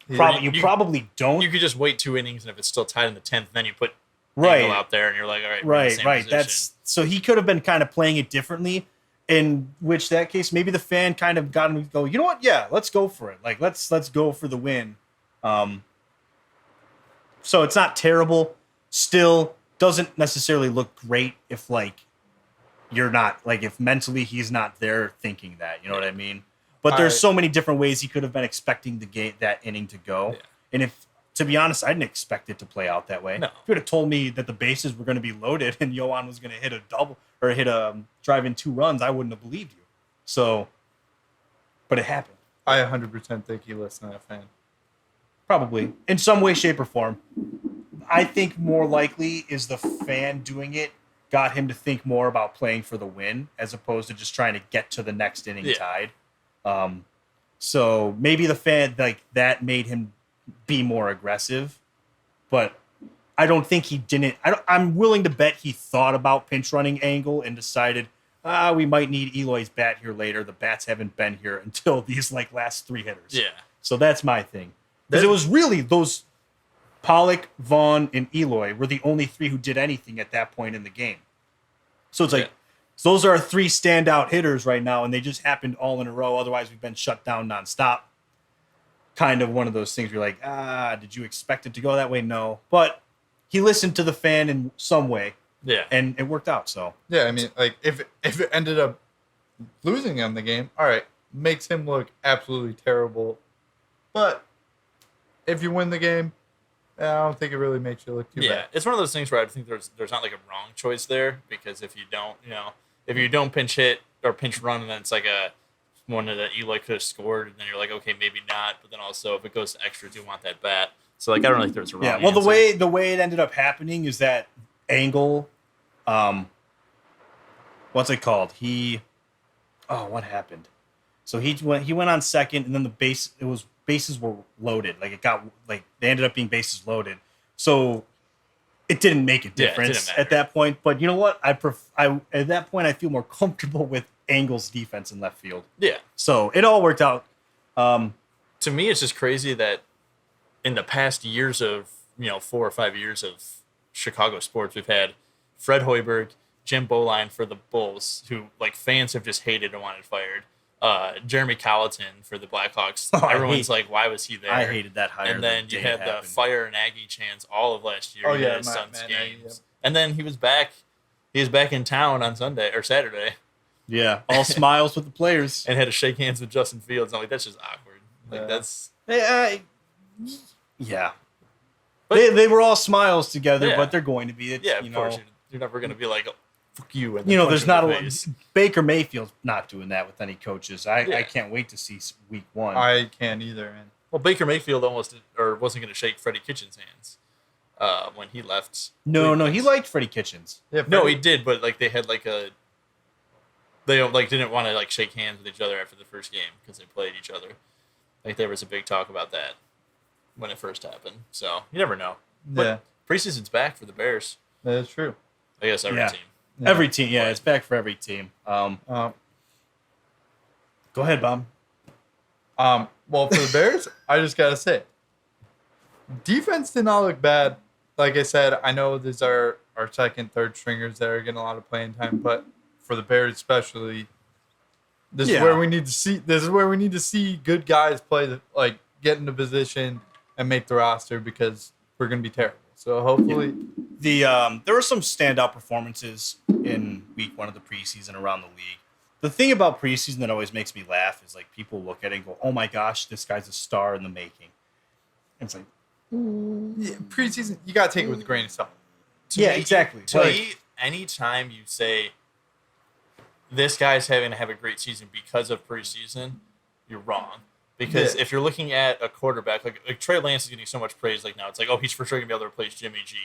You probably don't. You could just wait 2 innings, and if it's still tied in the 10th, then you put Engel out there, and you're like, all right, right. So he could have been kind of playing it differently. In which that case, maybe the fan kind of got him to go, you know what? Yeah, let's go for it. Like, let's go for the win. So it's not terrible. Still doesn't necessarily look great if you're not if mentally he's not there thinking that. You know what I mean? But there's so many different ways he could have been expecting that inning to go. Yeah. And to be honest, I didn't expect it to play out that way. No. If you would have told me that the bases were going to be loaded and Yohan was going to hit a double or hit a drive in 2 runs, I wouldn't have believed you. So, but it happened. I 100% think he listened to that fan. Probably. In some way, shape, or form. I think more likely is the fan doing it got him to think more about playing for the win as opposed to just trying to get to the next inning tied. So maybe the fan, that made him be more aggressive, but I don't think he didn't. I'm willing to bet he thought about pinch running angle and decided, we might need Eloy's bat here later. The bats haven't been here until these last 3 hitters. Yeah. So that's my thing. Because it was really those Pollock, Vaughn, and Eloy were the only 3 who did anything at that point in the game. So it's so those are our 3 standout hitters right now, and they just happened all in a row. Otherwise, we've been shut down nonstop. kind of one of those things where you're like, did you expect it to go that way? No. But he listened to the fan in some way. Yeah. And it worked out, so. Yeah, I mean, like, if it ended up losing him the game, all right, makes him look absolutely terrible. But if you win the game, I don't think it really makes you look too bad. Yeah, it's one of those things where I think there's not like a wrong choice there, because if you don't pinch hit or pinch run, and then it's like a one that Eloy could have scored, and then you're like, okay, maybe not. But then also if it goes to extras, you want that bat. So like I don't think there's a wrong. Yeah, well, answer. the way it ended up happening is that Angle, what's it called? What happened? So he went on second, and then bases were loaded. They ended up being bases loaded. So it didn't make a difference at that point. But you know what? At that point I feel more comfortable with Angle's defense in left field. Yeah. So it all worked out. To me, it's just crazy that in the past years of 4 or 5 years of Chicago sports, we've had Fred Hoiberg, Jim Boline for the Bulls, who like fans have just hated and wanted fired. Jeremy Colleton for the Blackhawks. Everyone's like, why was he there? I hated that hire. And then you had the fire and Aggie chants all of last year. Oh yeah, his son's games. Yeah. And then he was back. He was back in town on Sunday or Saturday. Yeah, all smiles with the players, and had to shake hands with Justin Fields. I'm like, that's just awkward. Like that's. Yeah. But they were all smiles together, but they're going to be. Of course. You're never going to be like, oh, fuck you. And there's not a Baker Mayfield's not doing that with any coaches. I can't wait to see week 1. I can't either, man. Well, Baker Mayfield wasn't going to shake Freddie Kitchens' hands when he left. No, he liked Freddie Kitchens. Yeah, no, he did, but like they had like a. They didn't want to like shake hands with each other after the first game because they played each other. Like there was a big talk about that when it first happened. So you never know. But preseason's back for the Bears. That's true. I guess every team. Yeah. Every team, it's back for every team. Go ahead, Bob. Well, for the Bears, I just gotta say, defense did not look bad. Like I said, I know these are our second, third stringers that are getting a lot of playing time, but for the Bears especially, this is where we need to see. This is where we need to see good guys play, get into position and make the roster, because we're gonna be terrible. So hopefully, there were some standout performances in week 1 of the preseason around the league. The thing about preseason that always makes me laugh is like people look at it and go, "Oh my gosh, this guy's a star in the making." And it's like, preseason, you gotta take it with a grain of salt. Exactly. To me, anytime you say this guy's having to have a great season because of preseason, you're wrong. Because if you're looking at a quarterback, like Trey Lance is getting so much praise, like now it's like, oh, he's for sure gonna be able to replace Jimmy G.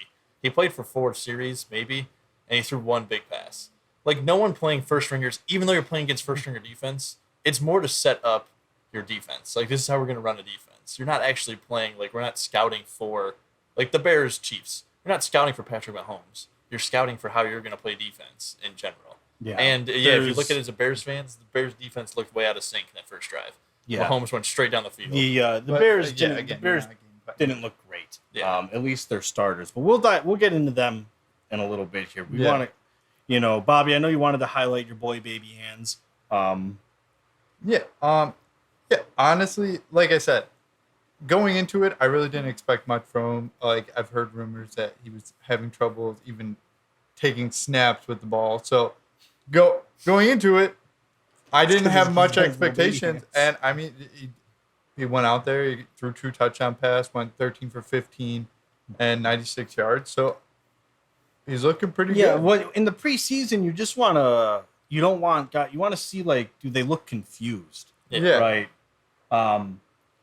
He played for 4 series, maybe, and he threw 1 big pass. Like no one playing first stringers, even though you're playing against first stringer defense, it's more to set up your defense. Like this is how we're gonna run a defense. You're not actually playing, like we're not scouting for like the Bears Chiefs. You're not scouting for Patrick Mahomes. You're scouting for how you're gonna play defense in general. Yeah. And if you look at it as a Bears fans, the Bears defense looked way out of sync in that first drive. Yeah. Mahomes went straight down the field. The Bears didn't look great. Yeah. At least they're starters. But we'll get into them in a little bit here. We want to, Bobby, I know you wanted to highlight your boy baby hands. Honestly, like I said, going into it, I really didn't expect much from him. Like I've heard rumors that he was having trouble even taking snaps with the ball. So going into it, I didn't have much expectations, and I mean, he went out there, he threw 2 touchdown passes, went 13 for 15, and 96 yards. So he's looking pretty good. Yeah, well, in the preseason, you just you want to see like, do they look confused? Yeah. Right.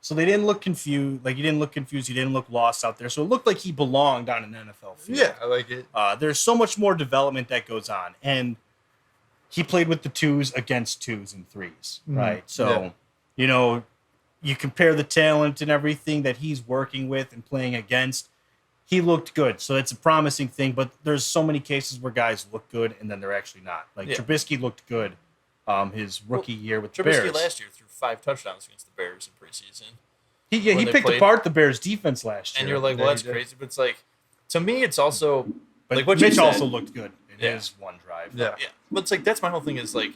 So they didn't look confused. Like, he didn't look confused. He didn't look lost out there. So it looked like he belonged on an NFL field. Yeah, I like it. There's so much more development that goes on, and he played with the 2s against 2s and 3s, right? So, you compare the talent and everything that he's working with and playing against. He looked good, so it's a promising thing. But there's so many cases where guys look good and then they're actually not. Like Trubisky looked good, his rookie year with the Bears. Trubisky last year threw 5 touchdowns against the Bears in preseason. He picked apart the Bears defense last year, and you're like, well, that's crazy. But it's like, to me, it's also but like what Mitch you said. also looked good in his 1 drive. Yeah. But it's like, that's my whole thing is like,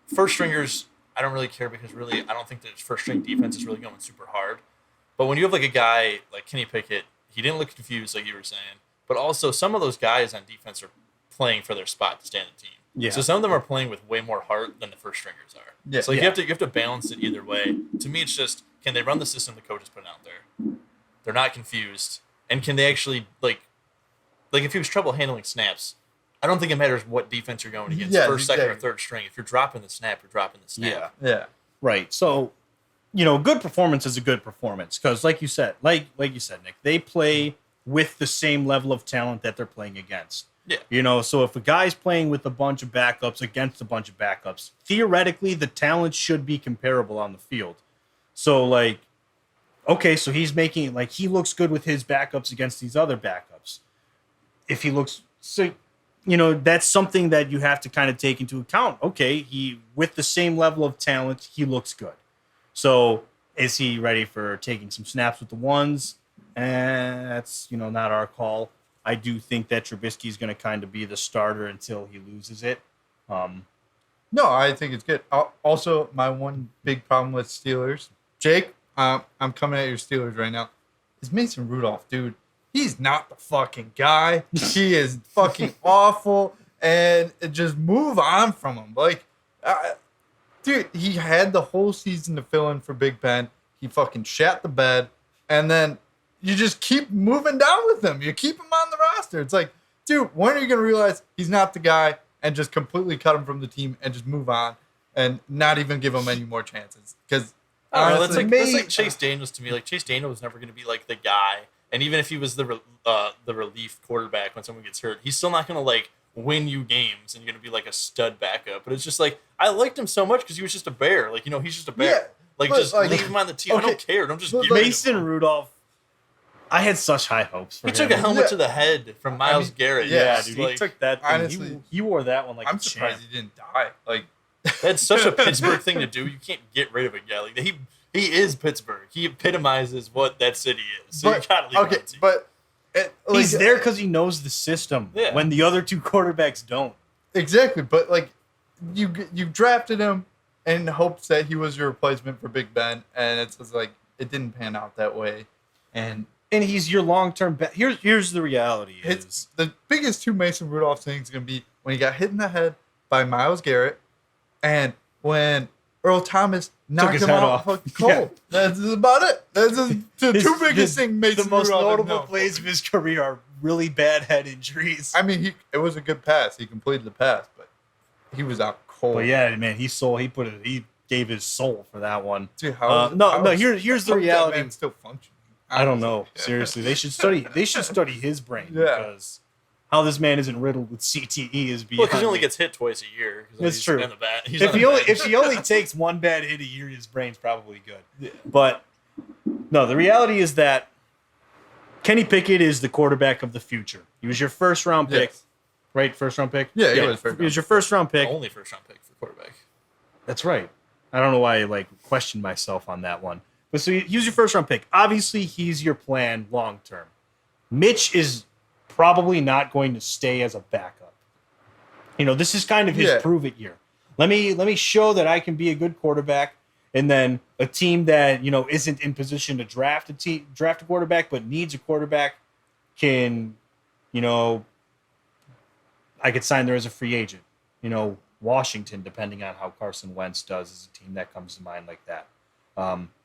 first stringers, I don't really care, because really I don't think that first string defense is really going super hard. But when you have like a guy like Kenny Pickett, he didn't look confused like you were saying. But also some of those guys on defense are playing for their spot to stay on the team. Yeah. So some of them are playing with way more heart than the first stringers are. Yeah. So like, you have to balance it either way. To me, it's just, can they run the system the coach is putting out there? They're not confused, and can they actually like if he was trouble handling snaps? I don't think it matters what defense you're going against, first, second, or third string. If you're dropping the snap, you're dropping the snap. Yeah. Right. So, good performance is a good performance because, like you said, Nick, they play with the same level of talent that they're playing against. Yeah. So if a guy's playing with a bunch of backups against a bunch of backups, theoretically the talent should be comparable on the field. So okay, so he's making he looks good with his backups against these other backups. If he looks that's something that you have to kind of take into account. Okay, he with the same level of talent, he looks good. So is he ready for taking some snaps with the ones? That's not our call. I do think that Trubisky is going to kind of be the starter until he loses it. No, I think it's good. Also, my one big problem with Steelers, Jake, I'm coming at your Steelers right now, is Mason Rudolph, dude. He's not the fucking guy. He is fucking awful, and just move on from him. Dude, he had the whole season to fill in for Big Ben. He fucking shat the bed, and then you just keep moving down with him. You keep him on the roster. It's like, dude, when are you going to realize he's not the guy and just completely cut him from the team and just move on and not even give him any more chances? Because that's like Chase Daniels to me. Like, Chase Daniels was never going to be like the guy. And even if he was the relief quarterback when someone gets hurt, he's still not going to win you games and you're going to be like a stud backup. But it's just I liked him so much because he was just a bear. He's just a bear. Yeah, just leave him on the team. Okay, I don't care. Don't just give Mason Rudolph. I had such high hopes for him. He took a helmet to the head from Myles Garrett. Yeah, dude. He took that thing. Honestly, he wore that one like I'm a surprised champ. he didn't die. That's such a Pittsburgh thing to do. You can't get rid of a guy. He is Pittsburgh. He epitomizes what that city is. So you gotta leave him. But he's there because he knows the system. Yeah. When the other two quarterbacks don't. Exactly. But you drafted him in hopes that he was your replacement for Big Ben, and it's just it didn't pan out that way. And he's your long-term bet. Here's the reality. The biggest two Mason Rudolph things going to be when he got hit in the head by Myles Garrett and when Earl Thomas knocked him out fucking cold. Yeah. That's about it. That's the two biggest things Mason The most Rudolph notable plays of his career are really bad head injuries. I mean, it was a good pass. He completed the pass, but he was out cold. But yeah, man, he gave his soul for that one. Dude, here's the reality. That man still functioning. I don't know. Seriously, they should study his brain because how this man isn't riddled with CTE is beyond. Well, because he only gets hit twice a year. That's true. If he only takes one bad hit a year, his brain's probably good. Yeah. But no, the reality is that Kenny Pickett is the quarterback of the future. He was your first round pick, right? First round pick. Yeah, he was your first round pick. Only first round pick for quarterback. That's right. I don't know why I questioned myself on that one. But so he was your first round pick. Obviously, he's your plan long term. Mitch is probably not going to stay as a backup. This is kind of his prove it year. Let me show that I can be a good quarterback, and then a team that isn't in position to draft a quarterback but needs a quarterback can, I could sign there as a free agent. Washington, depending on how Carson Wentz does, is a team that comes to mind like that.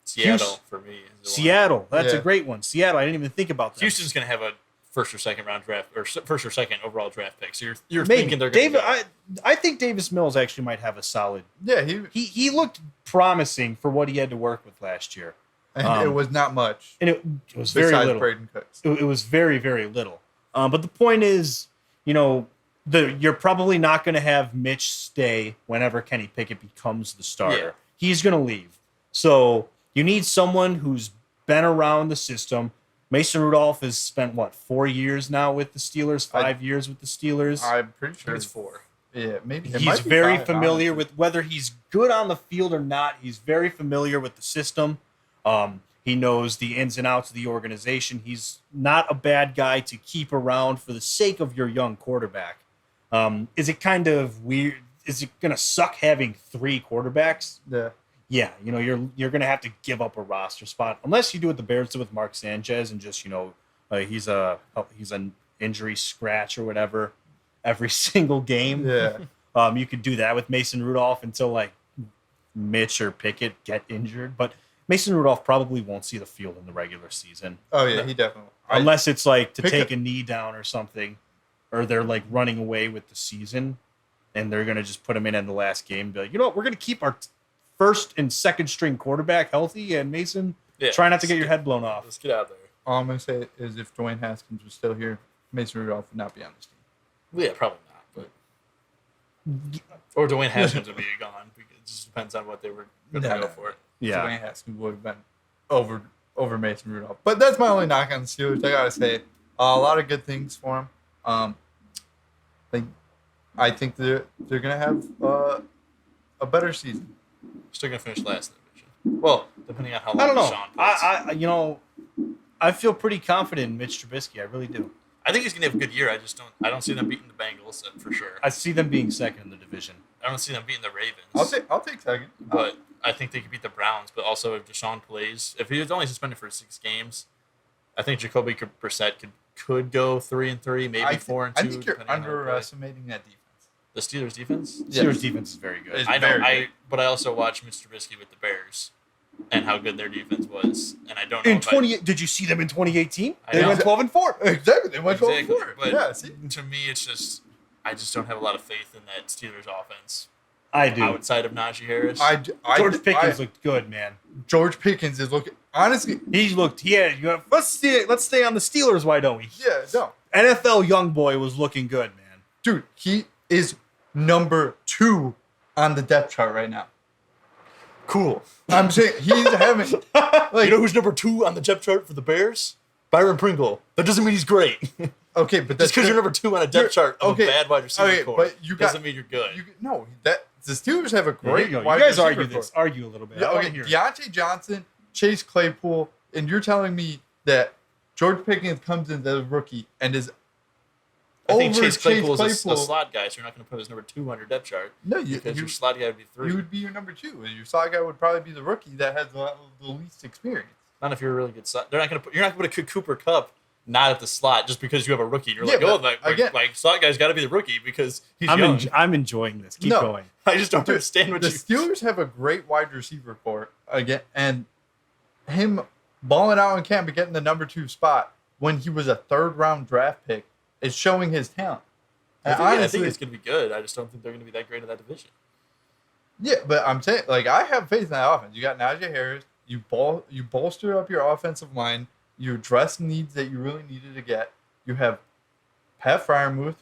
Seattle for me. Seattle, that's a great one. Seattle, I didn't even think about that. Houston's going to have a first or second round draft, or first or second overall draft pick. So you're Maybe. thinking they're going to. I think Davis Mills actually might have a solid. Yeah, he looked promising for what he had to work with last year. And it was not much. And it was very little. Braden Cooks. It was very, very little. But the point is, you're probably not going to have Mitch stay whenever Kenny Pickett becomes the starter. Yeah. He's going to leave. So you need someone who's been around the system. Mason Rudolph has spent, 4 years now with the Steelers? 5 years with the Steelers? I'm pretty sure it's 4. Yeah, maybe. He's very familiar with whether he's good on the field or not. He's very familiar with the system. He knows the ins and outs of the organization. He's not a bad guy to keep around for the sake of your young quarterback. Is it kind of weird? Is it going to suck having 3 quarterbacks? Yeah. Yeah, you're gonna have to give up a roster spot unless you do what the Bears did with Mark Sanchez and just he's an injury scratch or whatever every single game. Yeah. You could do that with Mason Rudolph until like Mitch or Pickett get injured, but Mason Rudolph probably won't see the field in the regular season. Oh yeah, he definitely. Unless it's like to take a knee down or something, or they're like running away with the season, and they're gonna just put him in the last game. And be like, you know what, we're gonna keep our first and second string quarterback healthy, and Mason, try not to get your head blown off. Let's get out there. All I'm gonna say is if Dwayne Haskins was still here, Mason Rudolph would not be on this team. Well, yeah, probably not. But or Dwayne Haskins would be gone. It just depends on what they were going to go for. Yeah, Dwayne Haskins would have been over Mason Rudolph. But that's my only knock on the Steelers. I gotta say, a lot of good things for them. I think they're gonna have a better season. Still gonna finish last in the division. Well, depending on how long I don't know. Deshaun plays. I feel pretty confident in Mitch Trubisky. I really do. I think he's gonna have a good year. I don't see them beating the Bengals for sure. I see them being second in the division. I don't see them beating the Ravens. I'll take second. But I think they could beat the Browns. But also, if Deshaun plays, if he was only suspended for 6 games, I think Jacoby Brissett could go 3-3, maybe 4-2. I think you're underestimating that defense. The Steelers' defense. Steelers' defense is very good. I know. But I also watched Mr. Trubisky with the Bears, and how good their defense was. And I don't know. Did you see them in 2018? They went 12-4. Exactly. They went 12-4. But yeah. See? To me, it's just I just don't have a lot of faith in that Steelers offense. I do. Outside of Najee Harris, George Pickens looked good, man. George Pickens is looking. Honestly, let's stay on the Steelers. Why don't we? Yeah. No. NFL young boy was looking good, man. Dude, he is number 2 on the depth chart right now. cool. I'm saying he's having. You know who's number 2 on the depth chart for the Bears? Byron Pringle. That doesn't mean he's great. Okay, but just because you're number 2 on a depth chart of a bad wide receiver core but doesn't mean you're good. The Steelers have a great wide you guys receiver argue a little bit. Yeah, okay, Deontay Johnson, Chase Claypool, and you're telling me that George Pickens comes in as a rookie and is I think Chase Claypool is a slot guy, so you're not going to put his number 2 on your depth chart. No, because your slot guy would be 3. You would be your number 2, and your slot guy would probably be the rookie that has the least experience. Not if you're a really good slot. You're not going to put a Cooper Kupp not at the slot just because you have a rookie. You're slot guy's got to be the rookie because he's young. I'm enjoying this. Keep going. I just don't understand what the Steelers have a great wide receiver core again, and him balling out in camp and getting the number 2 spot when he was a 3rd round draft pick is showing his talent. I think it's going to be good. I just don't think they're going to be that great in that division. Yeah, but I'm saying, I have faith in that offense. You got Najee Harris. You bolster up your offensive line. You address needs that you really needed to get. You have Pat Freiermuth,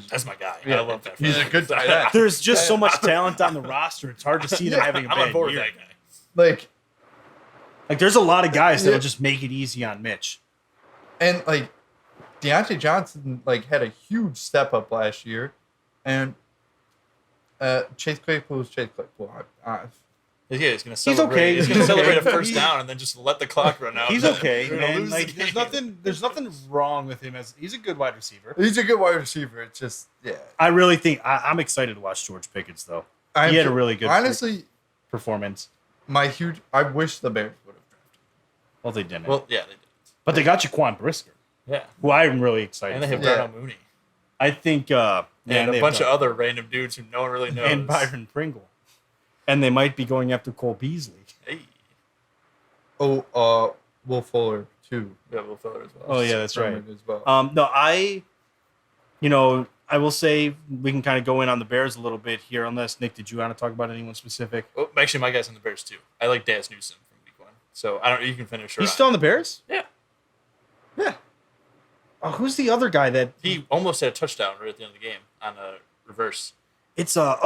that's my guy. Yeah, I love Pat Freiermuth. He's a good tight end. There's just so much talent on the roster. It's hard to see them having a bad year. I'm on board with that guy. Like there's a lot of guys that'll just make it easy on Mitch. And Deontay Johnson had a huge step up last year, and Chase Claypool is Chase Claypool. Yeah, he's going to celebrate. He's going to celebrate a first down and then just let the clock run out. He's okay, man. There's nothing wrong with him. He's a good wide receiver. He's a good wide receiver. It's just I really think I'm excited to watch George Pickens though. He had a really good performance. I wish the Bears would have drafted him. Well, they didn't. Well, yeah, they did. But they got Jaquan Brisker. Yeah. Who I'm really excited. And they have Darnell Mooney. I think. And a bunch of other random dudes who no one really knows. And Byron Pringle. And they might be going after Cole Beasley. Hey. Oh, Will Fuller too. Yeah, Will Fuller as well. Oh yeah, that's right. As well. I will say we can kind of go in on the Bears a little bit here. Unless Nick, did you want to talk about anyone specific? Well, actually, my guy's on the Bears too. I like Daz Newsome from Week 1. So you can finish. He's still on the Bears? Yeah. Yeah. Oh, who's the other guy that he almost had a touchdown right at the end of the game on a reverse? It's it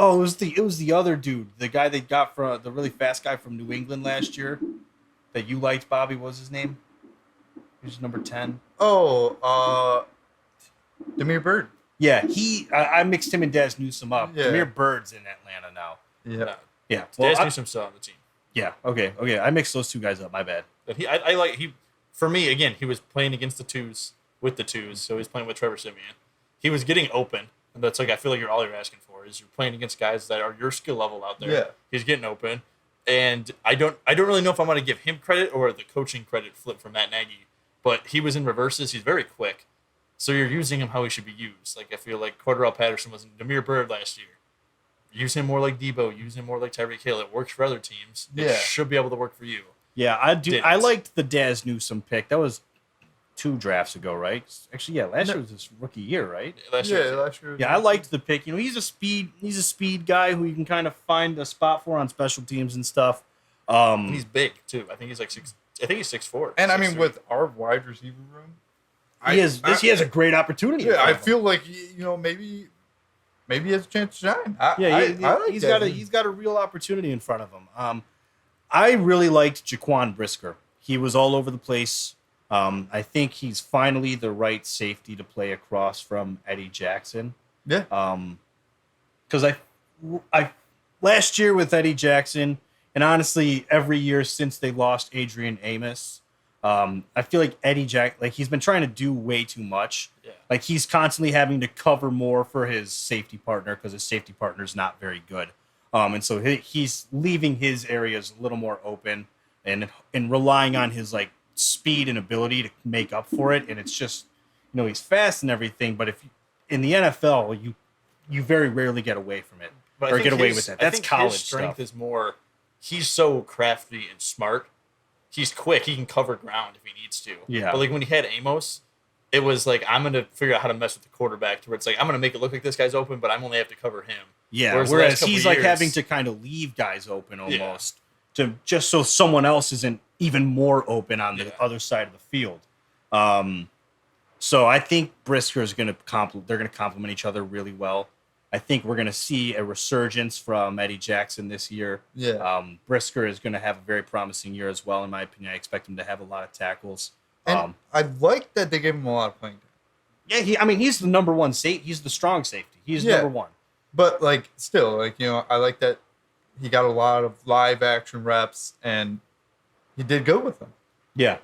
was the other dude, the guy they got from the really fast guy from New England last year that you liked, Bobby. What was his name? He was number 10. Oh, Damiere Byrd. Yeah, I mixed him and Daz Newsome up. Yeah. Damiere Byrd's in Atlanta now. Yeah. Yeah. Daz Newsome's still on the team. Yeah. Okay. I mixed those two guys up. My bad. But for me again, he was playing against the twos with the twos, so he's playing with Trevor Siemian. He was getting open. And that's I feel like all you're asking for is you're playing against guys that are your skill level out there. Yeah. He's getting open. And I don't really know if I'm going to give him credit or the coaching credit flip from Matt Nagy. But he was in reverses. He's very quick. So you're using him how he should be used. Like I feel like Cordell Patterson was in Demir Bird last year. Use him more like Debo. Use him more like Tyreek Hill. It works for other teams. It should be able to work for you. Yeah, I do. I liked the Daz Newsome pick. That was 2 drafts ago, right? Actually, yeah, last year was his rookie year, right? Last year. Yeah, I liked the pick. He's a speed guy who you can kind of find a spot for on special teams and stuff. And he's big too. I think he's like 6. I think he's 6'4". And I mean, with our wide receiver room, he has a great opportunity. Yeah, I feel like maybe he has a chance to shine. He's got a real opportunity in front of him. I really liked Jaquan Brisker. He was all over the place. I think he's finally the right safety to play across from Eddie Jackson. Yeah. Because I last year with Eddie Jackson, and honestly, every year since they lost Adrian Amos, I feel like Eddie he's been trying to do way too much. Yeah. Like he's constantly having to cover more for his safety partner because his safety partner is not very good. And so he's leaving his areas a little more open and relying on his like speed and ability to make up for it. And it's just, he's fast and everything, but in the NFL, you very rarely get away from it or get away with that. That's college his strength stuff. Is more. He's so crafty and smart. He's quick. He can cover ground if he needs to. Yeah. But like when he had Amos, it was like, I'm going to figure out how to mess with the quarterback to where it's like, I'm going to make it look like this guy's open, but I'm only have to cover him. Yeah. Whereas he's like having to kind of leave guys open almost to just so someone else isn't even more open on the other side of the field. So I think Brisker is going to complement each other really well. I think we're going to see a resurgence from Eddie Jackson this year. Yeah. Brisker is going to have a very promising year as well, in my opinion. I expect him to have a lot of tackles. And I like that they gave him a lot of playing time. Yeah, he's the number one safety. He's the strong safety. He's number one. But still, I like that he got a lot of live action reps and he did good with them. Yeah.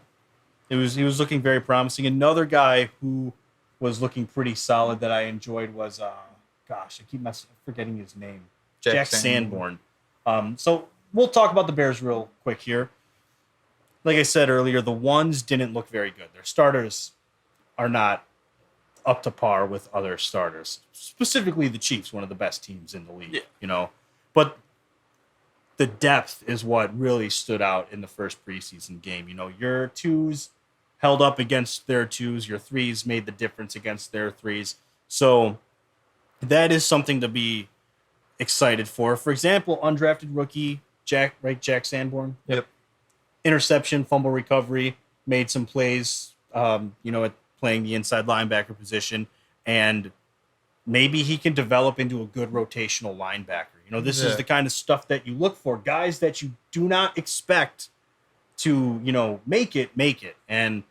He was looking very promising. Another guy who was looking pretty solid that I enjoyed was I keep forgetting his name. Jack Sanborn. So we'll talk about the Bears real quick here. Like I said earlier, the ones didn't look very good. Their starters are not up to par with other starters. Specifically the Chiefs, one of the best teams in the league. Yeah. But the depth is what really stood out in the first preseason game. Your 2s held up against their 2s. Your 3s made the difference against their 3s. So that is something to be excited for. For example, undrafted rookie Jack Sanborn. Yep. Interception, fumble recovery, made some plays, at playing the inside linebacker position, and maybe he can develop into a good rotational linebacker. This is the kind of stuff that you look for, guys that you do not expect to, make it. And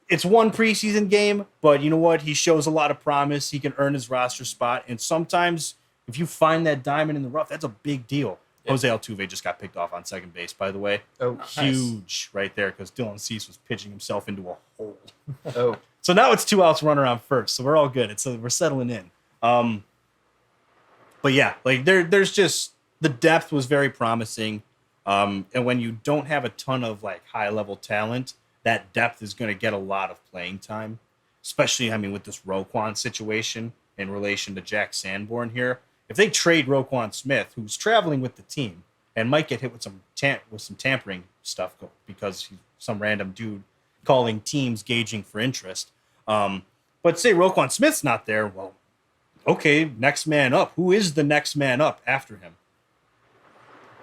it's one preseason game, but you know what? He shows a lot of promise. He can earn his roster spot. And sometimes if you find that diamond in the rough, that's a big deal. Yeah. Jose Altuve just got picked off on second base, by the way. Oh, huge right there because Dylan Cease was pitching himself into a hole. Oh. So now it's 2 outs, runner on first. So we're all good. We're settling in. But yeah, there's just the depth was very promising. And when you don't have a ton of high level talent, that depth is going to get a lot of playing time, especially with this Roquan situation in relation to Jack Sanborn here. If they trade Roquan Smith, who's traveling with the team and might get hit with some tampering stuff because he's some random dude calling teams gauging for interest. But say Roquan Smith's not there, well, okay, next man up. Who is the next man up after him?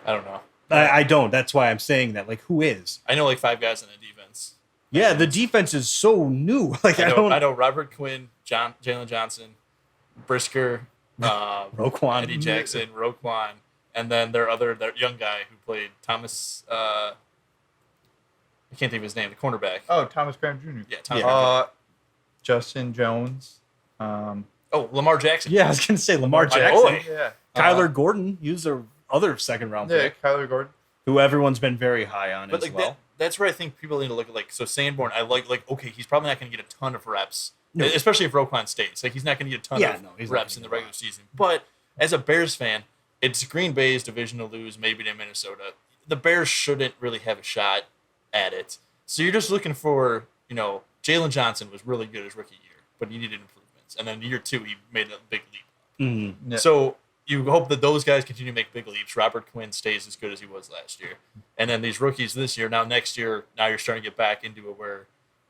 I don't know. I don't. That's why I'm saying that. Who is? I know 5 guys on the defense. Yeah, the defense is so new. I know Robert Quinn, Jalen Johnson, Brisker, Roquan, Eddie Jackson, Roquan, and then their young guy who played Thomas. I can't think of his name. The cornerback. Oh, Thomas Graham Jr. Yeah, Thomas Graham Jr. Justin Jones. Lamar Jackson. Yeah, I was going to say Lamar Jackson. Boy. Yeah. Kyler Gordon. He was their other second round pick. Yeah, Kyler Gordon. Who everyone's been very high on as well. That's where I think people need to look at. So Sanborn, I okay, he's probably not going to get a ton of reps, especially if Roquan stays. He's not going to get a ton of reps in the regular season. But as a Bears fan, it's Green Bay's division to lose, maybe to Minnesota. the Bears shouldn't really have a shot at it. So you're just looking for, Jalen Johnson was really good his rookie year, but he needed improvements. And then year 2, he made a big leap. Mm-hmm. Yeah. So you hope that those guys continue to make big leaps. Robert Quinn stays as good as he was last year. And then these rookies this year, next year, you're starting to get back into it where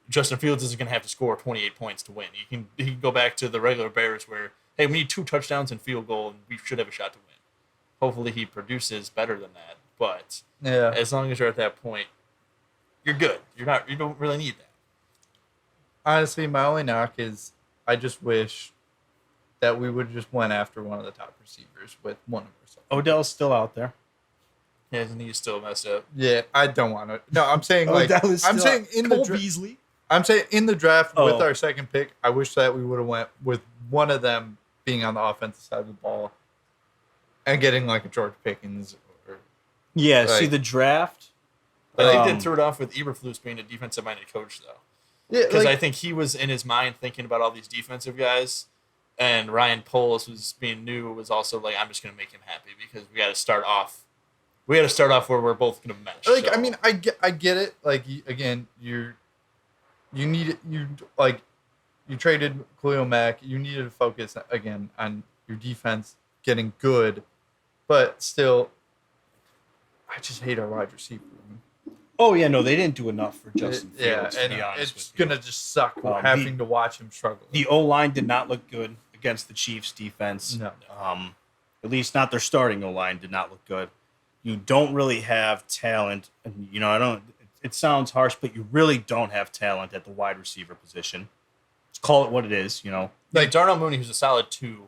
Justin Fields isn't going to have to score 28 points to win. He can go back to the regular Bears where, hey, we need 2 touchdowns and field goal, and we should have a shot to win. Hopefully he produces better than that. But as long as you're at that point, you're good. You don't really need that. Honestly, my only knock is I just wish that we would just went after one of the top receivers with one of ourselves. Odell's still out there. Yeah, his knee's still messed up. Yeah, I don't want to. No, I'm saying Beasley. I'm saying in the draft with our second pick, I wish that we would have went with one of them being on the offensive side of the ball and getting like a George Pickens. See the draft. I think they threw it off with Eberflus being a defensive-minded coach, though. Yeah, because I think he was in his mind thinking about all these defensive guys, and Ryan Poles, who's being new, was also like, I'm just going to make him happy because we got to start off. We got to start off where we're both going to mesh. Like, so. I mean, I get it. Like, again, you traded Khalil Mack. You needed to focus again on your defense getting good, but still, I just hate our wide receiver. Oh yeah, no, they didn't do enough for Justin Fields. To be honest, it's gonna just suck having to watch him struggle. The O-line did not look good against the Chiefs' defense. No. At least not their starting O-line did not look good. You don't really have talent, and I don't. It sounds harsh, but you really don't have talent at the wide receiver position. Let's call it what it is. Like Darnell Mooney, who's a solid 2,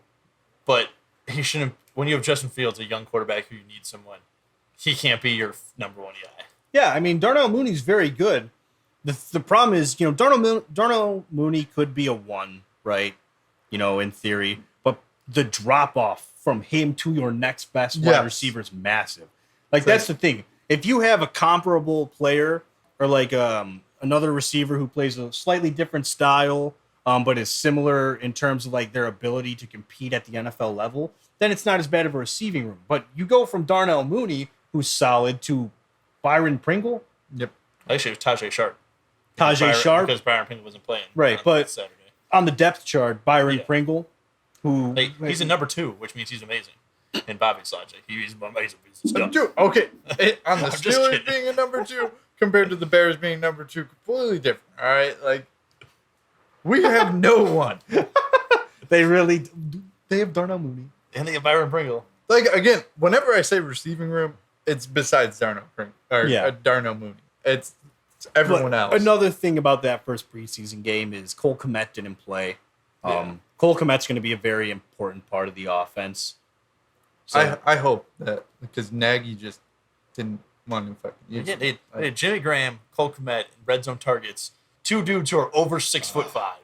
but he shouldn't. When you have Justin Fields, a young quarterback who you need someone, he can't be your number 1 guy. Yeah, I mean, Darnell Mooney's very good. The problem is, Darnell Mooney could be a 1, right? In theory. But the drop-off from him to your next best wide receiver is massive. That's the thing. If you have a comparable player or another receiver who plays a slightly different style, but is similar in terms of their ability to compete at the NFL level, then it's not as bad of a receiving room. But you go from Darnell Mooney, who's solid, to Byron Pringle. Yep. Actually, it was Tajay Sharp. Because Byron Pringle wasn't playing. Right, but Saturday. On the depth chart, Byron Pringle, who... he's a number 2, which means he's amazing. And Bobby's logic. He's amazing. Okay. On the Steelers being a number 2 compared to the Bears being number 2, completely different. All right? We have no one. They have Darnell Mooney. And they have Byron Pringle. Again, whenever I say receiving room, it's besides Darnell Mooney. It's everyone else. Another thing about that first preseason game is Cole Kmet didn't play. Cole Kmet's going to be a very important part of the offense. So, I hope that because Nagy just didn't want to fucking use they had Jimmy Graham, Cole Kmet, red zone targets. 2 dudes who are over 6'5",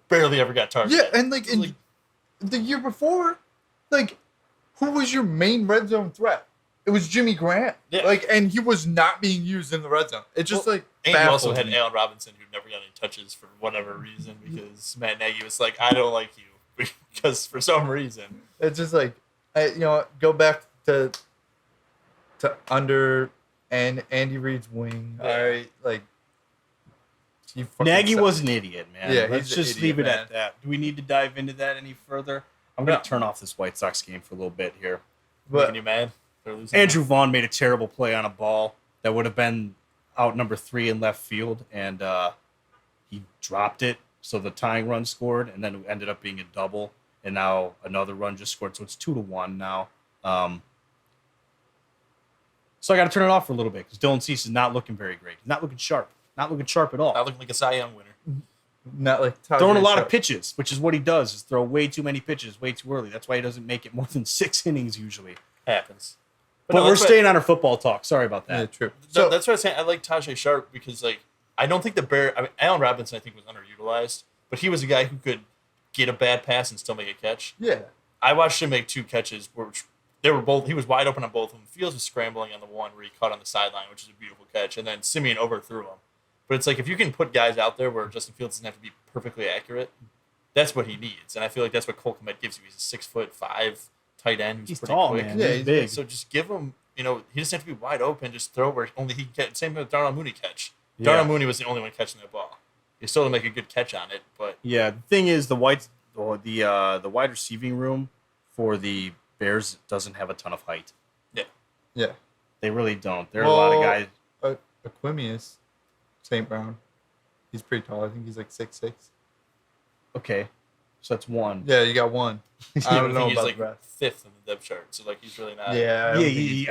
barely ever got targeted. Yeah, and the year before, who was your main red zone threat? It was Jimmy Graham. Yeah. And he was not being used in the red zone. It's just and you also had Allen Robinson, who never got any touches for whatever reason because Matt Nagy was like, I don't like you because for some reason. It's just go back to under and Andy Reid's wing. Yeah. All right, Nagy was an idiot, man. Yeah, let's just leave it at that. Do we need to dive into that any further? I'm going to turn off this White Sox game for a little bit here. Making you mad? Andrew Vaughn made a terrible play on a ball that would have been out number 3 in left field, and he dropped it, so the tying run scored, and then it ended up being a double, and now another run just scored, so it's 2-1 now. So I got to turn it off for a little bit because Dylan Cease is not looking very great. He's not looking sharp. Not looking sharp at all. Not looking like a Cy Young winner. Not throwing a lot of pitches, which is what he does, is throw way too many pitches way too early. That's why he doesn't make it more than 6 innings usually. Happens. But we're staying on our football talk. Sorry about that. Yeah, true. So that's what I was saying. I like Tajay Sharp because I don't think Allen Robinson I think was underutilized, but he was a guy who could get a bad pass and still make a catch. Yeah. I watched him make 2 catches which they were both. He was wide open on both of them. Fields was scrambling on the one where he caught on the sideline, which is a beautiful catch, and then Simeon overthrew him. But it's if you can put guys out there where Justin Fields doesn't have to be perfectly accurate, that's what he needs. And I feel like that's what Cole Kmet gives you. He's a 6'5" tight end who's pretty tall, quick. man. Yeah, he's big. So just give him, he doesn't have to be wide open. Just throw where only he can catch. Same with Darnell Mooney catch. Yeah. Darnell Mooney was the only one catching that ball. He still didn't make a good catch on it, but yeah. The thing is, the wide receiving room for the Bears doesn't have a ton of height. Yeah. They really don't. There are a lot of guys. Aquimius St. Brown. He's pretty tall. I think he's like 6'6". Okay, so that's one. Yeah, you got one. I don't know he's about like the rest. 5th in the depth chart, so like he's really not. Yeah,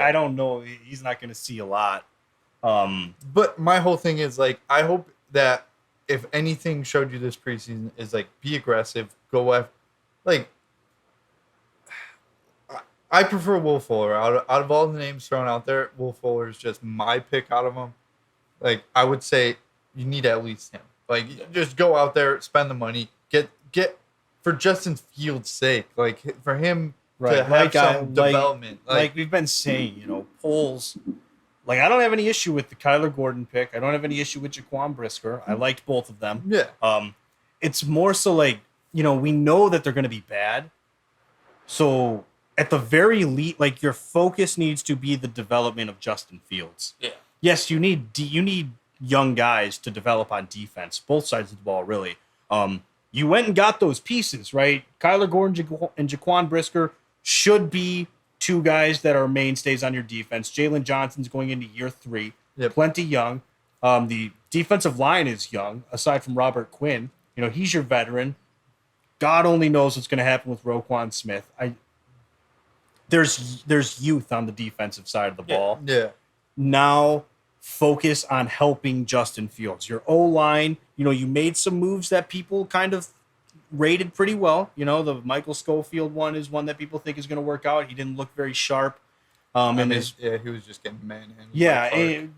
I don't know. He's not going to see a lot. But my whole thing is like, I hope that if anything showed you this preseason is like, be aggressive, go after, like. I prefer Will Fuller out of all the names thrown out there. Will Fuller is just my pick out of them. Like, I would say you need at least him. Like, just go out there, spend the money, get for Justin Fields' sake. Like, for him to have some development. Like we've been saying, polls. Like, I don't have any issue with the Kyler Gordon pick. I don't have any issue with Jaquan Brisker. I liked both of them. Yeah. It's more so like, we know that they're going to be bad. So at the very least, like, your focus needs to be the development of Justin Fields. Yeah. Yes, you need young guys to develop on defense, both sides of the ball, really. You went and got those pieces, right? Kyler Gordon and Jaquan Brisker should be two guys that are mainstays on your defense. Jalen Johnson's going into year 3, plenty young. The defensive line is young, aside from Robert Quinn. He's your veteran. God only knows what's going to happen with Roquan Smith. There's youth on the defensive side of the ball. Yeah. Now focus on helping Justin Fields. Your O-line, you made some moves that people kind of rated pretty well. The Michael Schofield one is one that people think is going to work out. He didn't look very sharp. He was just getting manhandled. Yeah, to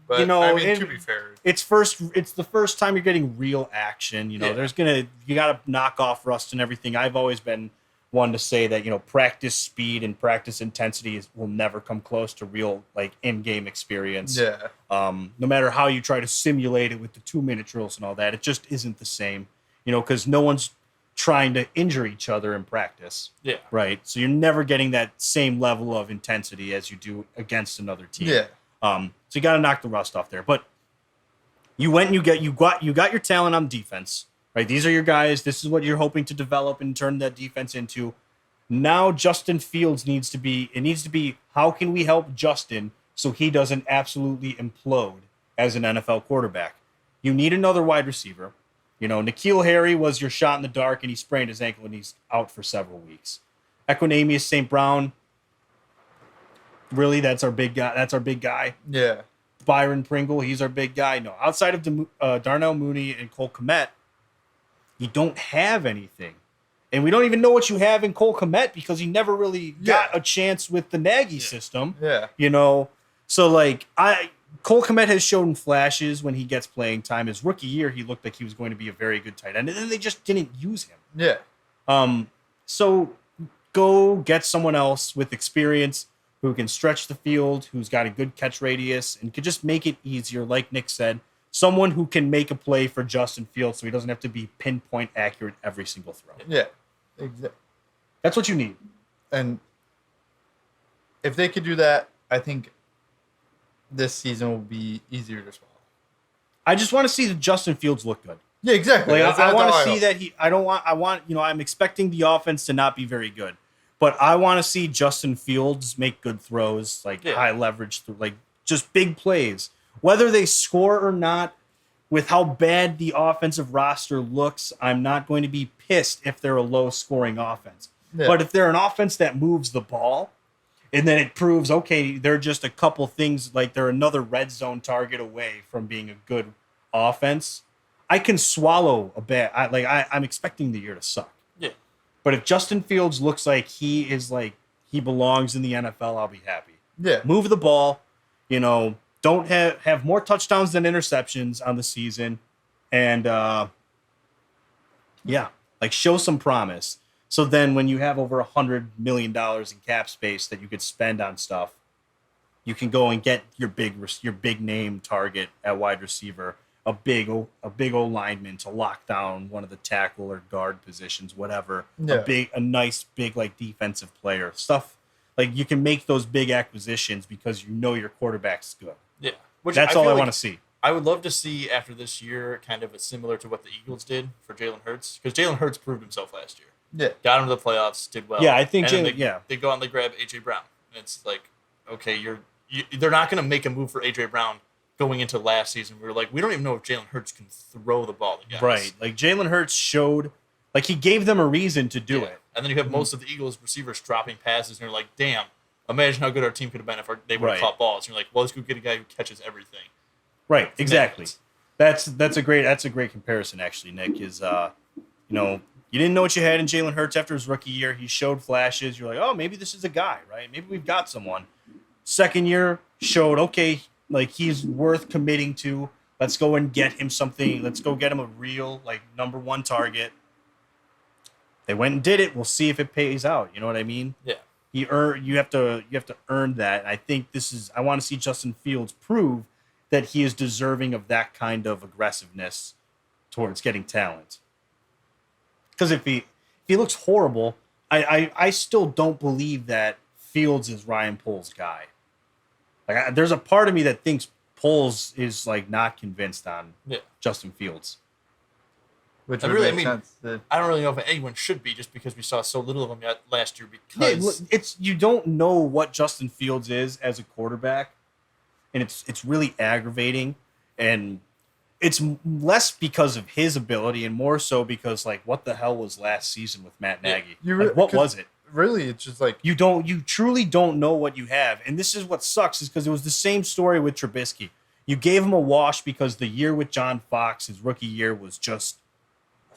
be fair, it's the first time you're getting real action. You got to knock off rust and everything. I've always been one to say that practice speed and practice intensity will never come close to real in-game experience. Yeah. No matter how you try to simulate it with the 2-minute drills and all that, it just isn't the same. Because no one's trying to injure each other in practice. Yeah. Right. So you're never getting that same level of intensity as you do against another team. Yeah. So you got to knock the rust off there. But you went and you got your talent on defense. Right, these are your guys. This is what you're hoping to develop and turn that defense into. Now Justin Fields needs to be how can we help Justin so he doesn't absolutely implode as an NFL quarterback? You need another wide receiver. N'Keal Harry was your shot in the dark, and he sprained his ankle, and he's out for several weeks. Equanimeous St. Brown, really, that's our big guy. Yeah. Byron Pringle, he's our big guy. No, outside of Darnell Mooney and Cole Kmet, you don't have anything. And we don't even know what you have in Cole Kmet because he never really got a chance with the Nagy system. Yeah. So Cole Kmet has shown flashes when he gets playing time. His rookie year, he looked like he was going to be a very good tight end. And then they just didn't use him. Yeah. So go get someone else with experience who can stretch the field, who's got a good catch radius, and could just make it easier, like Nick said. Someone who can make a play for Justin Fields so he doesn't have to be pinpoint accurate every single throw. Yeah, exactly. That's what you need. And if they could do that, I think this season will be easier to swallow. I just want to see that Justin Fields look good. Yeah, exactly. I want to see that I'm expecting the offense to not be very good, but I want to see Justin Fields make good throws, high leverage, just big plays. Whether they score or not, with how bad the offensive roster looks, I'm not going to be pissed if they're a low-scoring offense. Yeah. But if they're an offense that moves the ball, and then it proves, okay, they're just a couple things, they're another red zone target away from being a good offense, I can swallow a bet. I'm expecting the year to suck. Yeah. But if Justin Fields looks like he belongs in the NFL, I'll be happy. Yeah. Move the ball, don't have more touchdowns than interceptions on the season. And, show some promise. So then when you have over $100 million in cap space that you could spend on stuff, you can go and get your big name target at wide receiver, a big old lineman to lock down one of the tackle or guard positions, whatever. Yeah. A nice big defensive player. Stuff like you can make those big acquisitions because you know your quarterback's good. Yeah. That's all I want to see. I would love to see after this year kind of a similar to what the Eagles did for Jalen Hurts, because Jalen Hurts proved himself last year. Yeah. Got him to the playoffs, did well. Yeah, I think they go out and they grab A.J. Brown. And it's like, okay, they're not going to make a move for A.J. Brown going into last season. We were like, we don't even know if Jalen Hurts can throw the ball to guys. Right. Like Jalen Hurts showed, like he gave them a reason to do it. And then you have most of the Eagles receivers dropping passes, and you're like, damn, imagine how good our team could have been if they would have caught balls. And you're like, well, let's go get a guy who catches everything. Right. Exactly. That's a great comparison actually, Nick. Is you didn't know what you had in Jalen Hurts after his rookie year. He showed flashes. You're like, oh, maybe this is a guy, right? Maybe we've got someone. Second year showed, okay, like he's worth committing to. Let's go and get him something. Let's go get him a real like number one target. They went and did it. We'll see if it pays out. You know what I mean? Yeah. You have to earn that. And I think I want to see Justin Fields prove that he is deserving of that kind of aggressiveness towards getting talent. Because if he looks horrible, I still don't believe that Fields is Ryan Poles' guy. Like there's a part of me that thinks Poles is like not convinced on Justin Fields. Which would make sense. I don't really know if anyone should be, just because we saw so little of him last year. Because you don't know what Justin Fields is as a quarterback, and it's really aggravating, and it's less because of his ability and more so because like what the hell was last season with Matt Nagy? What was it? Really, it's just like you truly don't know what you have, and this is what sucks is because it was the same story with Trubisky. You gave him a wash because the year with John Fox, his rookie year, was just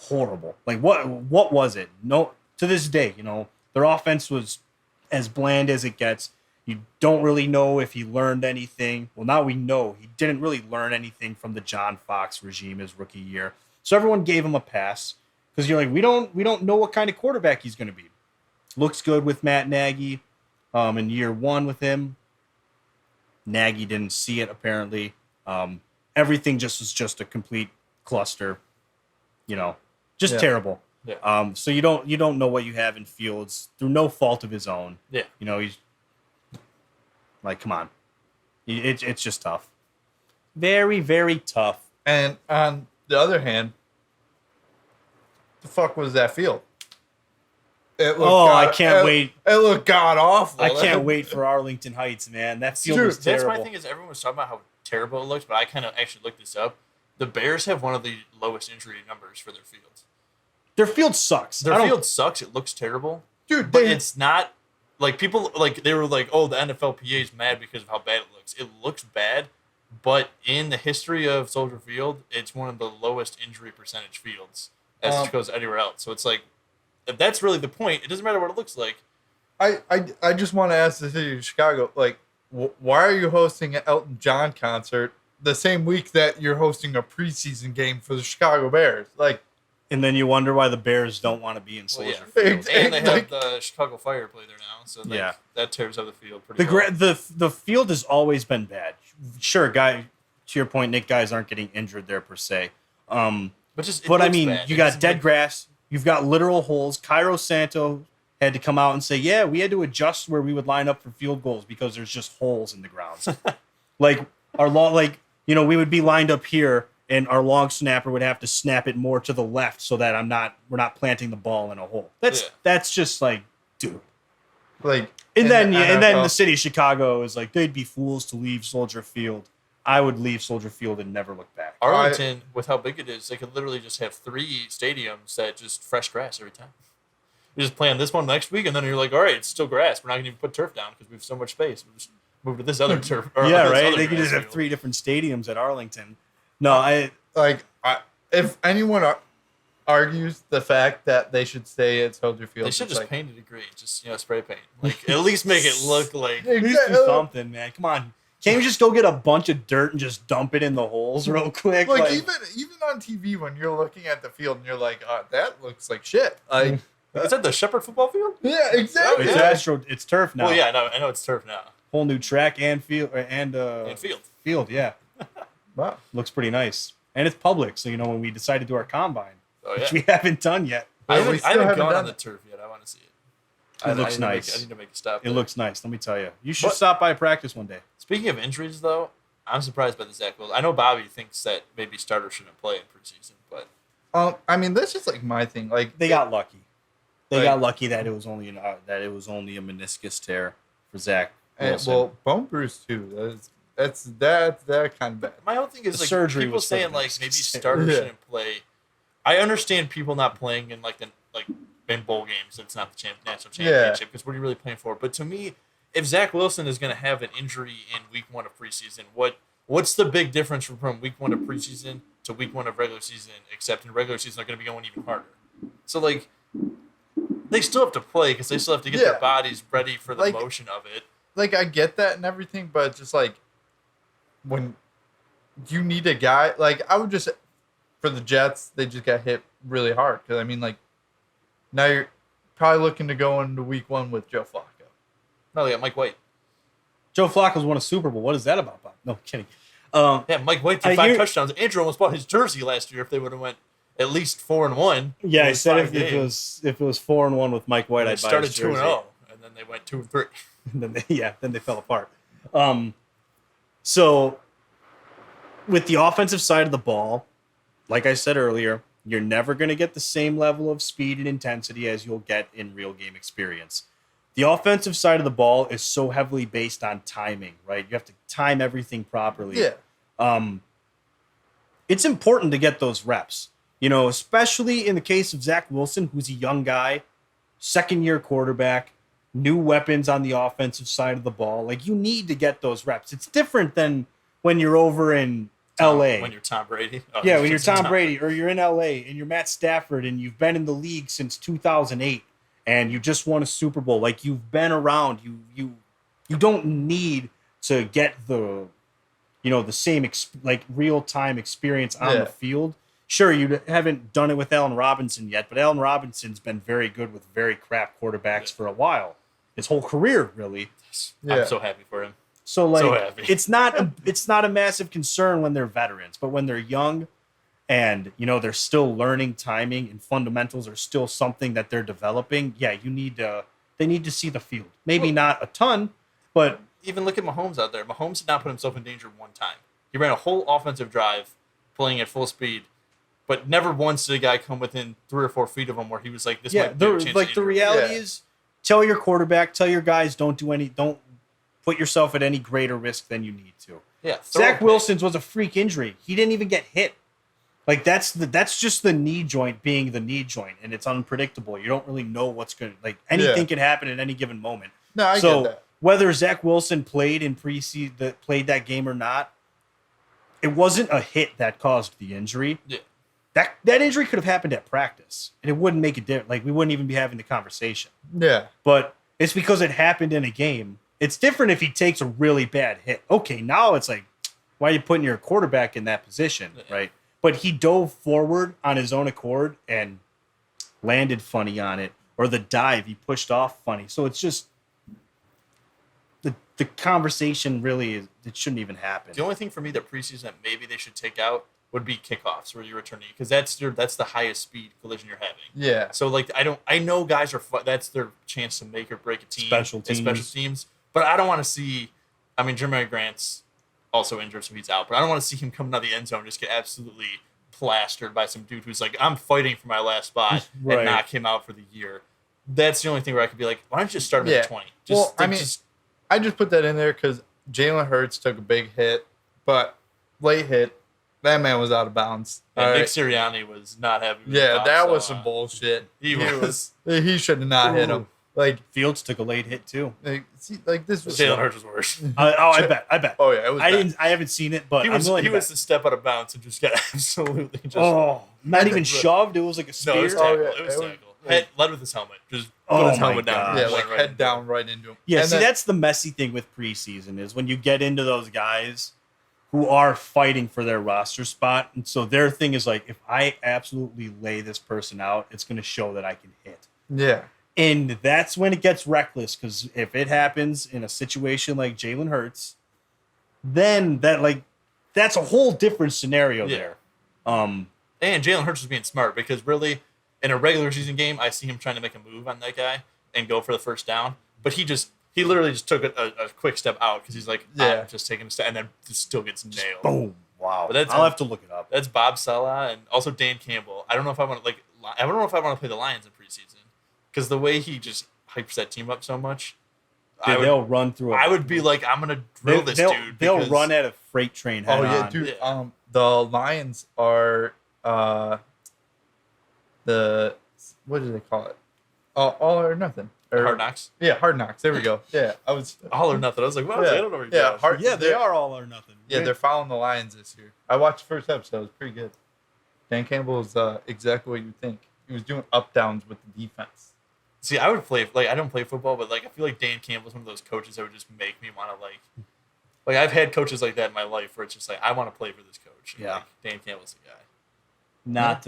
horrible. Like what was it? No, to this day, their offense was as bland as it gets. You don't really know if he learned anything. Well, now we know he didn't really learn anything from the John Fox regime his rookie year. So everyone gave him a pass because you're like, we don't know what kind of quarterback he's going to be. Looks good with Matt Nagy in year one with him. Nagy didn't see it apparently. Everything was just a complete cluster. Terrible. Yeah. So you don't know what you have in Fields through no fault of his own. Yeah. He's like, come on. It's just tough. Very, very tough. And on the other hand, the fuck was that field? I can't wait. It looked god awful. I can't wait for Arlington Heights, man. That field was terrible. That's my thing is everyone was talking about how terrible it looks, but I kind of actually looked this up. The Bears have one of the lowest injury numbers for their fields. Their field sucks. Their field sucks. It looks terrible. Dude, but it's not like people they were like, oh, the NFLPA is mad because of how bad it looks. It looks bad, but in the history of Soldier Field, it's one of the lowest injury percentage fields as it goes anywhere else. So it's like, if that's really the point, it doesn't matter what it looks like. I just want to ask the city of Chicago, like, why are you hosting an Elton John concert the same week that you're hosting a preseason game for the Chicago Bears? Like, and then you wonder why the Bears don't want to be in Soldier Field. And they have the Chicago Fire play there now, so that tears up the field pretty well. The field has always been bad. Sure, to your point, Nick, guys aren't getting injured there per se. But I mean, bad. You got dead grass. You've got literal holes. Cairo Santo had to come out and say, yeah, we had to adjust where we would line up for field goals because there's just holes in the grounds. We would be lined up here and our long snapper would have to snap it more to the left so that we're not planting the ball in a hole. That's just like, dude. Like, and then the city of Chicago is like, they'd be fools to leave Soldier Field. I would leave Soldier Field and never look back. Arlington, with how big it is, they could literally just have 3 stadiums that just fresh grass every time. You just play on this one next week, and then you're like, all right, it's still grass. We're not going to even put turf down because we have so much space. We'll just move to this other turf. They could just have 3 different stadiums at Arlington. No, if anyone argues the fact that they should stay at Soldier Field, they should just paint it green, just spray paint. Like at least make it look like do something, man. Come on. Can't you just go get a bunch of dirt and just dump it in the holes real quick? Like even on TV when you're looking at the field and you're like, that looks like shit. Like, is that the Shepherd football field? Yeah, exactly. It's turf now. Well, yeah, I know it's turf now. Whole new track and field and field. Field, yeah. Wow, looks pretty nice, and it's public. So when we decide to do our combine, which we haven't done yet. I haven't gone on the turf yet. I want to see it. It looks nice. I need to make a stop. It looks nice. Let me tell you. You should stop by practice one day. Speaking of injuries, though, I'm surprised by the Zach Wilson. I know Bobby thinks that maybe starters shouldn't play in preseason, but I mean, that's just like my thing. Like they got lucky. They got lucky that it was only a meniscus tear for Zach Wilson. Well, bone bruise too. That's kind of bad. My whole thing is like surgery people saying like maybe starters shouldn't play. I understand people not playing in in bowl games. It's not the national championship because what are you really playing for? But to me, if Zach Wilson is going to have an injury in week 1 of preseason, what's the big difference from week 1 of preseason to week 1 of regular season? Except in regular season, they're going to be going even harder. So like, they still have to play because they still have to get their bodies ready for the motion of it. Like I get that and everything, but just like when you need a guy, like I would just for the Jets, they just got hit really hard because I mean like now you're probably looking to go into week 1 with Joe Flacco. No, they got Mike White. Joe Flacco's won a Super Bowl. What is that about, Bob? No, kidding. Mike White threw 5 touchdowns. Andrew almost bought his jersey last year if they would have went at least 4-1. Yeah, I said if it was 4-1 with Mike White, I'd buy his jersey. Started 2-0, and then they went 2-3. And then they fell apart. So with the offensive side of the ball, like I said earlier, you're never going to get the same level of speed and intensity as you'll get in real game experience. The offensive side of the ball is so heavily based on timing, right? You have to time everything properly. Yeah. It's important to get those reps, especially in the case of Zach Wilson, who's a young guy, second-year quarterback, new weapons on the offensive side of the ball. Like, you need to get those reps. It's different than when you're over in L.A. When you're Tom Brady. When you're Tom Brady, or you're in L.A. and you're Matt Stafford and you've been in the league since 2008 and you just won a Super Bowl. Like, you've been around. You don't need to get the same real-time experience on the field. Sure, you haven't done it with Allen Robinson yet, but Allen Robinson's been very good with very crap quarterbacks for a while. His whole career, really. Yeah. I'm so happy for him. So it's not a massive concern when they're veterans, but when they're young and they're still learning timing and fundamentals are still something that they're developing. Yeah, they need to see the field. Maybe not a ton, but even look at Mahomes out there. Mahomes did not put himself in danger one time. He ran a whole offensive drive, playing at full speed, but never once did a guy come within 3 or 4 feet of him where he was like, "This might be a chance." Like the reality is, tell your quarterback, tell your guys, don't put yourself at any greater risk than you need to. Yeah, Zach Wilson's was a freak injury. He didn't even get hit. Like that's just the knee joint being the knee joint, and it's unpredictable. You don't really know what's going to anything can happen at any given moment. No, I get that. Whether Zach Wilson played in preseason, played that game or not, it wasn't a hit that caused the injury. Yeah. That injury could have happened at practice, and it wouldn't make a difference. Like, we wouldn't even be having the conversation. Yeah. But it's because it happened in a game. It's different if he takes a really bad hit. Okay, now it's like, why are you putting your quarterback in that position, right? But he dove forward on his own accord and landed funny on it, or the dive he pushed off funny. So it's just the conversation really is, it shouldn't even happen. The only thing for me that preseason that maybe they should take out would be kickoffs where you're returning, because that's the highest speed collision you're having. Yeah. So I know guys that's their chance to make or break a team. Special teams. But I don't want to see. I mean, Jeremiah Grant's also injured, so he's out. But I don't want to see him coming out of the end zone and just get absolutely plastered by some dude who's like, I'm fighting for my last spot and knock him out for the year. That's the only thing where I could be like, why don't you just start him at 20? I just put that in there because Jalen Hurts took a big hit, but late hit. That man was out of bounds. And Nick Sirianni was not happy with that was some bullshit. He should have not hit him. Like, Fields took a late hit too. This was Jalen Hurts was worse. I bet. Oh yeah, it was. I haven't seen it, but he was to step out of bounds and just get absolutely not even shoved. It was like a spear. No, it was tackle. It was tackle. Led with his helmet. Just put his helmet down. Yeah, like head down right into him. Yeah, that's the messy thing with preseason is when you get into those guys who are fighting for their roster spot, and so their thing is like, if I absolutely lay this person out, it's going to show that I can hit. Yeah. And that's when it gets reckless, because if it happens in a situation like Jalen Hurts, then that's a whole different scenario there. And Jalen Hurts was being smart, because really, in a regular season game, I see him trying to make a move on that guy. and go for the first down. But he literally just took a quick step out because he's like, I'm just taking a step, and then just still gets nailed. Boom. Wow. But I'll have to look it up. That's Bob Sala and also Dan Campbell. I don't know if I want to play the Lions in preseason because the way he just hypes that team up so much. They'll run through. I would be like, I'm gonna drill this dude. They'll run at a freight train. Dude. Yeah. The Lions are the what do they call it? All or nothing. Hard Knocks. Yeah, Hard Knocks. There we go. Yeah, I was all or nothing. I was like, what? Yeah. I don't know what you're they are all or nothing. Yeah, they're following the Lions this year. I watched the first episode. It was pretty good. Dan Campbell is exactly what you think. He was doing up downs with the defense. See, I would play I don't play football, but I feel like Dan Campbell's one of those coaches that would just make me want to I've had coaches like that in my life where it's just I want to play for this coach. And, Dan Campbell's the guy. Not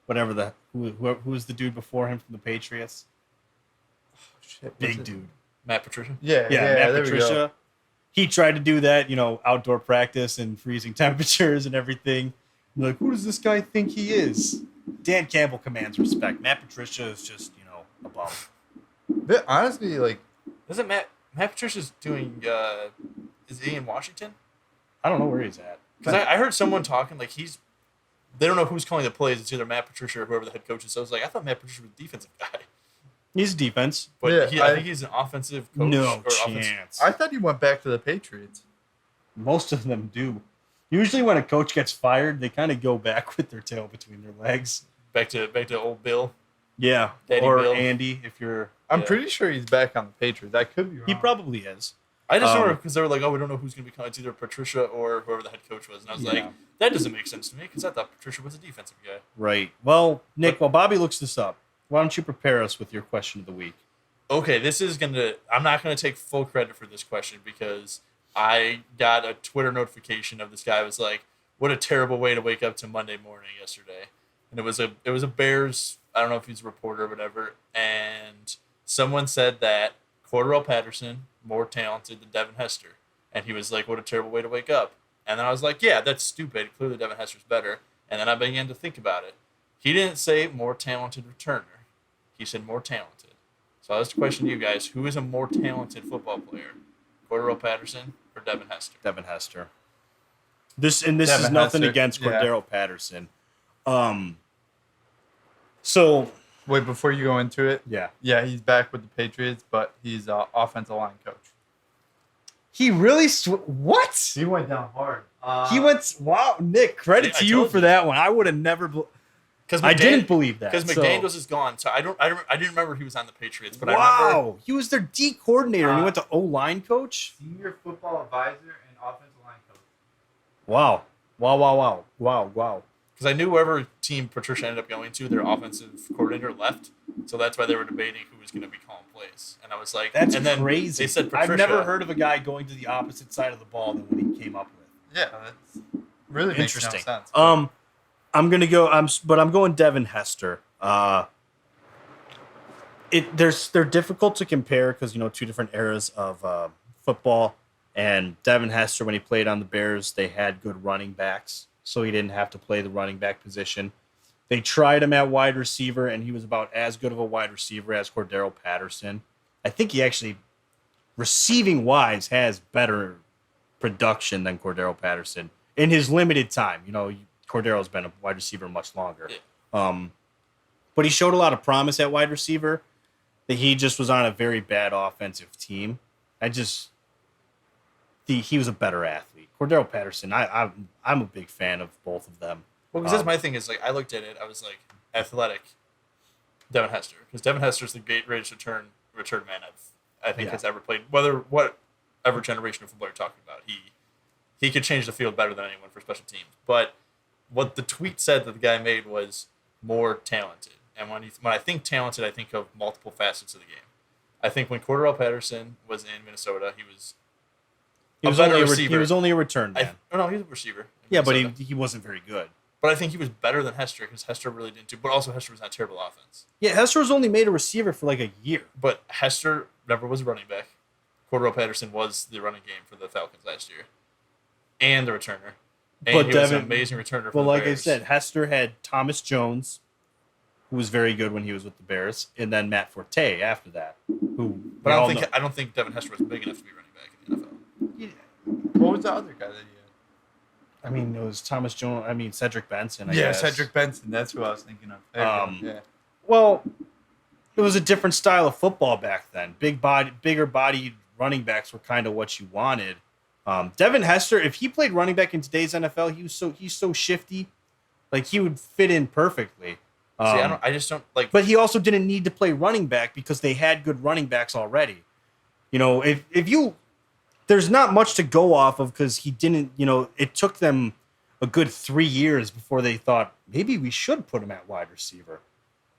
whatever who's the dude before him from the Patriots? Shit, big dude. Matt Patricia? Yeah, Matt Patricia. He tried to do that, outdoor practice and freezing temperatures and everything. You're like, who does this guy think he is? Dan Campbell commands respect. Matt Patricia is just, above. But honestly, Isn't Matt Patricia's doing, is he in Washington? I don't know where he's at. Because I heard someone talking, they don't know who's calling the plays. It's either Matt Patricia or whoever the head coach is. So I was like, I thought Matt Patricia was a defensive guy. He's defense. But I think he's an offensive coach. No chance. I thought he went back to the Patriots. Most of them do. Usually when a coach gets fired, they kind of go back with their tail between their legs. Back to old Bill. Yeah. Daddy or Bill. Andy, if you're... I'm pretty sure he's back on the Patriots. I could be wrong. He probably is. I just remember because they were like, we don't know who's going to be coming. It's either Patricia or whoever the head coach was. And I was like, that doesn't make sense to me because I thought Patricia was a defensive guy. Right. Well, Nick, while Bobby looks this up, why don't you prepare us with your question of the week? Okay, I'm not going to take full credit for this question because I got a Twitter notification of this guy who was like, what a terrible way to wake up to Monday morning yesterday. And it was a Bears, I don't know if he's a reporter or whatever, and someone said that Cordarrelle Patterson more talented than Devin Hester. And he was like, what a terrible way to wake up. And then I was like, yeah, that's stupid. Clearly Devin Hester's better. And then I began to think about it. He didn't say more talented returner. He said more talented. So I was to question you guys, who is a more talented football player? Cordarrelle Patterson or Devin Hester? Devin Hester. This is nothing Hester. against Cordarrelle Patterson. So wait, before you go into it, yeah, he's back with the Patriots, but he's offensive line coach. He really what? He went down hard. He went. Wow, Nick, credit to you for that one. I would have never. I didn't believe that because McDaniels is gone. So I didn't remember he was on the Patriots, but I remember he was their D coordinator and he went to O line coach. Senior football advisor and offensive line coach. Wow. Because I knew wherever team Patricia ended up going to, their offensive coordinator left. So that's why they were debating who was going to be calling plays. And I was like, that's and then crazy. They said Patricia. I've never heard of a guy going to the opposite side of the ball than what he came up with. Yeah, that's really interesting. Makes no sense. I'm gonna go. I'm going Devin Hester. They're difficult to compare because two different eras of football. And Devin Hester, when he played on the Bears, they had good running backs, so he didn't have to play the running back position. They tried him at wide receiver, and he was about as good of a wide receiver as Cordarrelle Patterson. I think he actually, receiving-wise, has better production than Cordarrelle Patterson in his limited time. Cordarrelle's been a wide receiver much longer. Yeah. But he showed a lot of promise at wide receiver. That he just was on a very bad offensive team. He was a better athlete. Cordarrelle Patterson, I'm a big fan of both of them. Well, because that's my thing is I looked at it, I was like, athletic, Devin Hester, because Devin Hester's the greatest return man I think has ever played. Whatever generation of football you're talking about, he could change the field better than anyone for special teams. But what the tweet said that the guy made was more talented. And when I think talented, I think of multiple facets of the game. I think when Cordarrelle Patterson was in Minnesota, he was only a receiver. He was only a return man. No, he was a receiver. Yeah, but he wasn't very good. But I think he was better than Hester because Hester really didn't do. But also Hester was not terrible offense. Yeah, Hester was only made a receiver for like a year. But Hester never was a running back. Cordarrelle Patterson was the running game for the Falcons last year, and the returner. And he was an amazing returner. Well, like I said, Hester had Thomas Jones, who was very good when he was with the Bears, and then Matt Forte after that. But I don't think Devin Hester was big enough to be running back in the NFL. Yeah. What was the other guy that he had? I mean, it was Thomas Jones. I mean, Cedric Benson. I guess. Cedric Benson. That's who I was thinking of. Yeah. Well, it was a different style of football back then. Bigger bodied running backs were kind of what you wanted. Devin Hester, if he played running back in today's NFL, he's so shifty, like he would fit in perfectly. I just don't like. But he also didn't need to play running back because they had good running backs already. You know, there's not much to go off of because he didn't. You know, it took them a good 3 years before they thought maybe we should put him at wide receiver.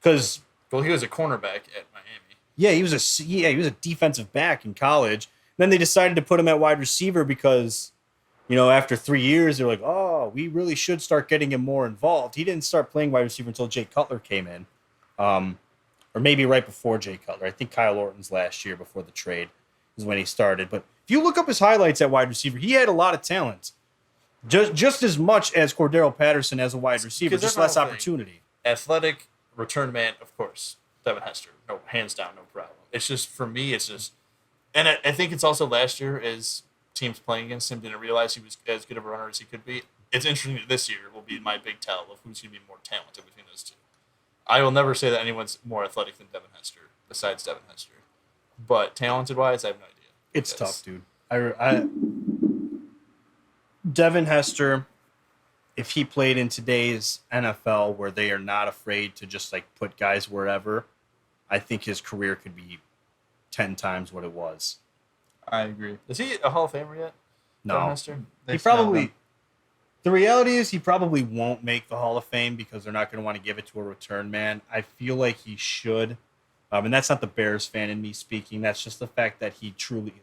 Because he was a cornerback at Miami. Yeah, he was a defensive back in college. Then they decided to put him at wide receiver because, you know, after 3 years, they're like, oh, we really should start getting him more involved. He didn't start playing wide receiver until Jay Cutler came in, or maybe right before Jay Cutler. I think Kyle Orton's last year before the trade is when he started. But if you look up his highlights at wide receiver, he had a lot of talent, just as much as Cordero Patterson as a wide receiver, just less opportunity. Athletic return man, of course, Devin Hester, no, hands down, no problem. It's just, for me, and I think it's also last year as teams playing against him didn't realize he was as good of a runner as he could be. It's interesting that this year will be my big tell of who's going to be more talented between those two. I will never say that anyone's more athletic than Devin Hester, besides Devin Hester. But talented-wise, I have no idea. It's tough, dude. Devin Hester, if he played in today's NFL where they are not afraid to just like put guys wherever, I think his career could be 10 times what it was. I agree. Is he a Hall of Famer yet? No. He probably... The reality is he probably won't make the Hall of Fame because they're not going to want to give it to a return man. I feel like he should. And that's not the Bears fan in me speaking. That's just the fact that he truly...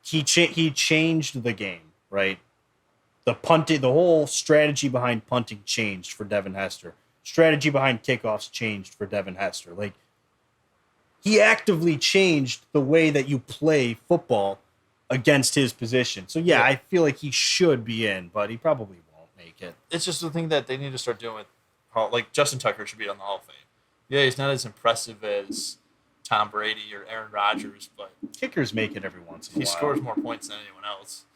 He changed the game, right? The whole strategy behind punting changed for Devin Hester. Strategy behind kickoffs changed for Devin Hester. He actively changed the way that you play football against his position. So, yeah, I feel like he should be in, but he probably won't make it. It's just the thing that they need to start doing with, Justin Tucker should be on the Hall of Fame. Yeah, he's not as impressive as Tom Brady or Aaron Rodgers, but... Kickers make it every once in a while. He scores more points than anyone else.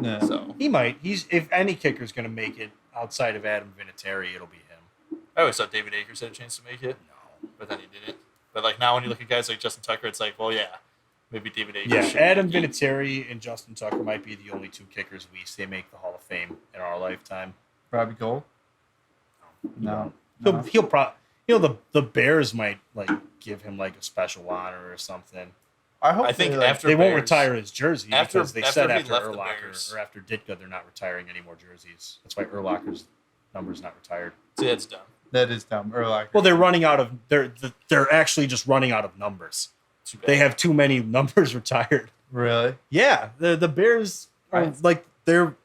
Yeah. So he might. If any kicker's going to make it outside of Adam Vinatieri, it'll be him. I always thought David Akers had a chance to make it. No. But then he didn't. But, now when you look at guys like Justin Tucker, it's like, well, yeah, maybe David Akers. Yeah, Adam Vinatieri and Justin Tucker might be the only two kickers we say make the Hall of Fame in our lifetime. Robbie Gould? No. He'll probably... the Bears might, give him, a special honor or something. I think after they Bears, won't retire his jersey because they said after Urlacher or after Ditka they're not retiring any more jerseys. That's why Urlacher's number's not retired. See, that's dumb. That is dumb. Urlacher. Well, they're running out of they're actually just running out of numbers. They have too many numbers retired. Really? Yeah, the Bears are they're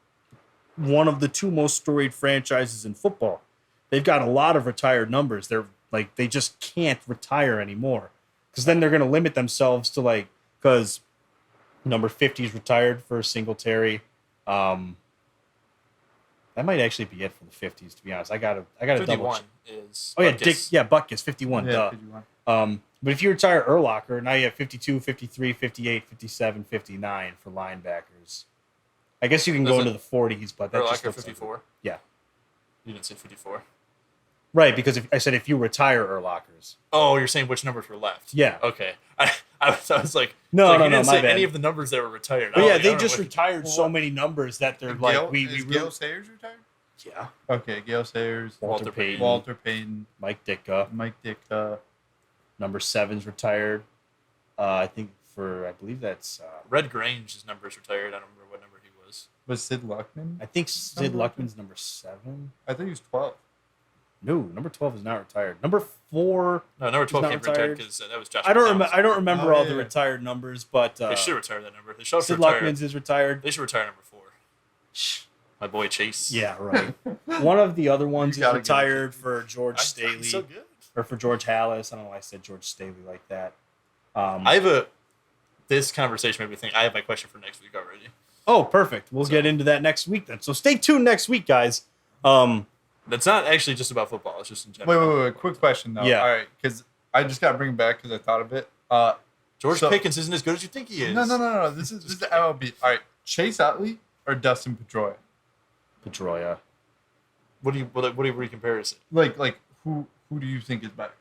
one of the two most storied franchises in football. They've got a lot of retired numbers. They're they just can't retire anymore. Because then they're going to limit themselves to because number 50 is retired for Singletary. That might actually be it for the 50s. To be honest, I gotta double check. Is oh yeah, Butkus. Butkus 51. Yeah, 51. But if you retire Urlacher, now you have 52, 53, 58, 57, 59 for linebackers. I guess you can go into the 40s, but that just Urlacher 54. Yeah, you didn't say 54. Right, because if you retire Urlachers. Oh, you're saying which numbers were left? Yeah. Okay. I was like, no, you no, didn't say my bad. any of the numbers that were retired. But yeah, they just retired so many numbers that they're Is Gale Sayers retired? Yeah. Okay, Gale Sayers, Walter Payton, Mike Ditka. Number 7's retired. I believe that's Red Grange's number's retired. I don't remember what number he was. Was Sid Luckman? I think Sid Luckman's number 7. I think he was 12. No, number 12 is not retired. Number 4. No, number 12 can't retire because that was Josh. I don't remember all the retired numbers, but they should retire that number. They should Sid Luckman's is retired. They should retire number 4. My boy Chase. Yeah, right. One of the other ones is retired for George Staley. So good. Or for George Hallis. I don't know why I said George Staley like that. This conversation made me think I have my question for next week already. Oh, perfect. We'll get into that next week then. So stay tuned next week, guys. That's not actually just about football. It's just in general. Wait. Quick question, though. Yeah. All right, because I just got to bring it back because I thought of it. George Pickens isn't as good as you think he is. No. This is the MLB. All right, Chase Utley or Dustin Pedroia? Pedroia. What do you compare it to? Like who do you think is better?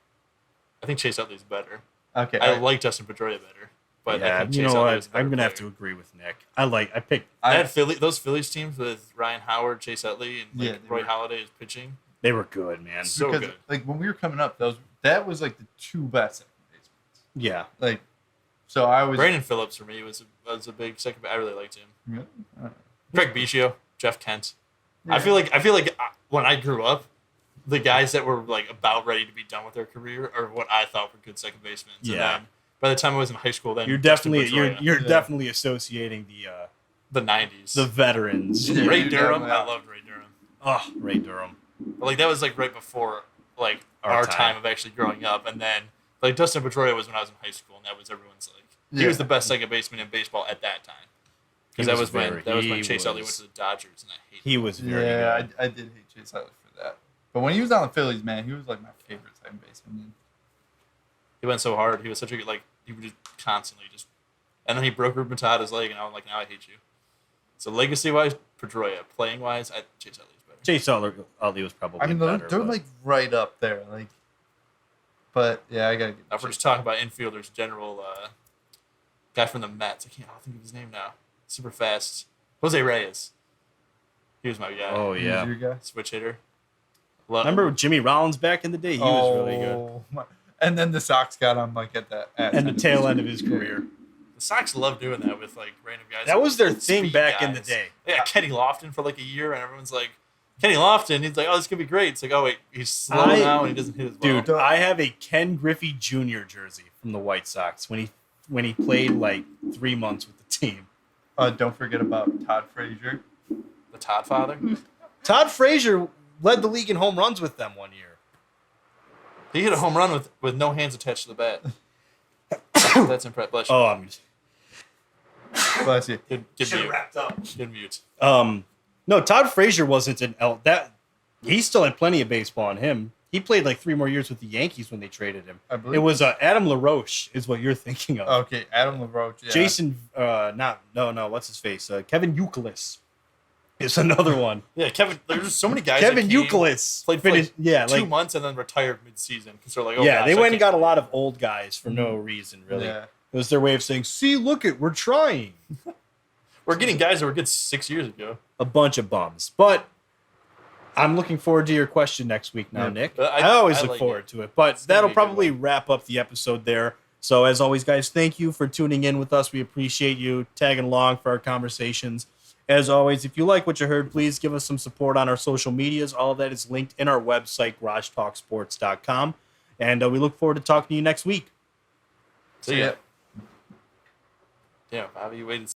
I think Chase Utley's better. Okay. I like Dustin Pedroia better. But yeah, I think you Chase know Utley what? is a better I'm gonna have player. to agree with Nick. I picked. Those Phillies teams with Ryan Howard, Chase Utley, and Roy Halladay as pitching. They were good, man. So because, good. Like when we were coming up, that was like the two best second basemen. Yeah. Like, so I was Brandon Phillips for me was a big second. I really liked him. Really? Craig Biggio, Jeff Kent. Yeah. I feel like when I grew up, the guys that were like about ready to be done with their career are what I thought were good second basemen. Yeah. And then by the time I was in high school, then You're Dustin definitely Pedroia. you're definitely associating the 90s. the veterans. Yeah. Ray you're Durham. definitely- I loved Ray Durham. Oh, Ray Durham. But, like that was like right before like Our our time. time of actually growing up, and then like Dustin Pedroia was when I was in high school, and that was everyone's like he was the best second baseman in baseball at that time. Because that was when Chase Utley went to the Dodgers, and I hated He him. was very good. I did hate Chase Utley for that. But when he was on the Phillies, man, he was like my favorite second baseman. He went so hard. He was such a like he would just constantly just, and then he broke Ruben Matata's leg, and I was like, now I hate you. So legacy wise, Pedroia. Playing wise, Chase Utley's better. Chase Utley was probably I mean, better. they're but- like right up there. Like, but yeah, I gotta get. Now if we're just talking about infielders, general guy from the Mets. I can't think of his name now. Super fast, Jose Reyes. He was my guy. Oh yeah. Your guy? Switch hitter. Remember Jimmy Rollins back in the day? He was really good. my- And then the Sox got him like at the And the tail end of his career. The Sox love doing that with like random guys. That was their Speed thing back in the guys. day. Yeah, Kenny Lofton for like a year, and everyone's like, Kenny Lofton. He's like, oh, this could be great. It's like, oh wait, he's slow now and he doesn't hit as well. Dude, I have a Ken Griffey Jr. jersey from the White Sox when he played like 3 months with the team. Don't forget about Todd Frazier. The Todd father. Todd Frazier led the league in home runs with them one year. He hit a home run with no hands attached to the bat. That's impressive. Bless you. Oh, I'm just, Bless you. Good mute. wrapped up. Good mute. No, Todd Frazier wasn't that. He still had plenty of baseball on him. He played like 3 more years with the Yankees when they traded him. I believe It was Adam LaRoche is what you're thinking of. Okay, Adam LaRoche. Yeah. Jason, what's his face? Kevin Youkilis is another one. Yeah, Kevin. There's just so many guys. Kevin that came, Youkilis played for finished, like 2 like months and then retired mid-season because they're like, oh, yeah, gosh, they I went and can't- got a lot of old guys for no reason, really. Yeah. It was their way of saying, "See, look it, we're trying." We're getting guys that were good 6 years ago. A bunch of bums, but I'm looking forward to your question next week now, Yeah. Nick. I I like forward it. to it, but It's gonna that'll be a good probably wrap up the episode there. So as always, guys, thank you for tuning in with us. We appreciate you tagging along for our conversations. As always, if you like what you heard, please give us some support on our social medias. All of that is linked in our website, garagetalksports.com. And we look forward to talking to you next week. See ya. Damn, Bobby, you waited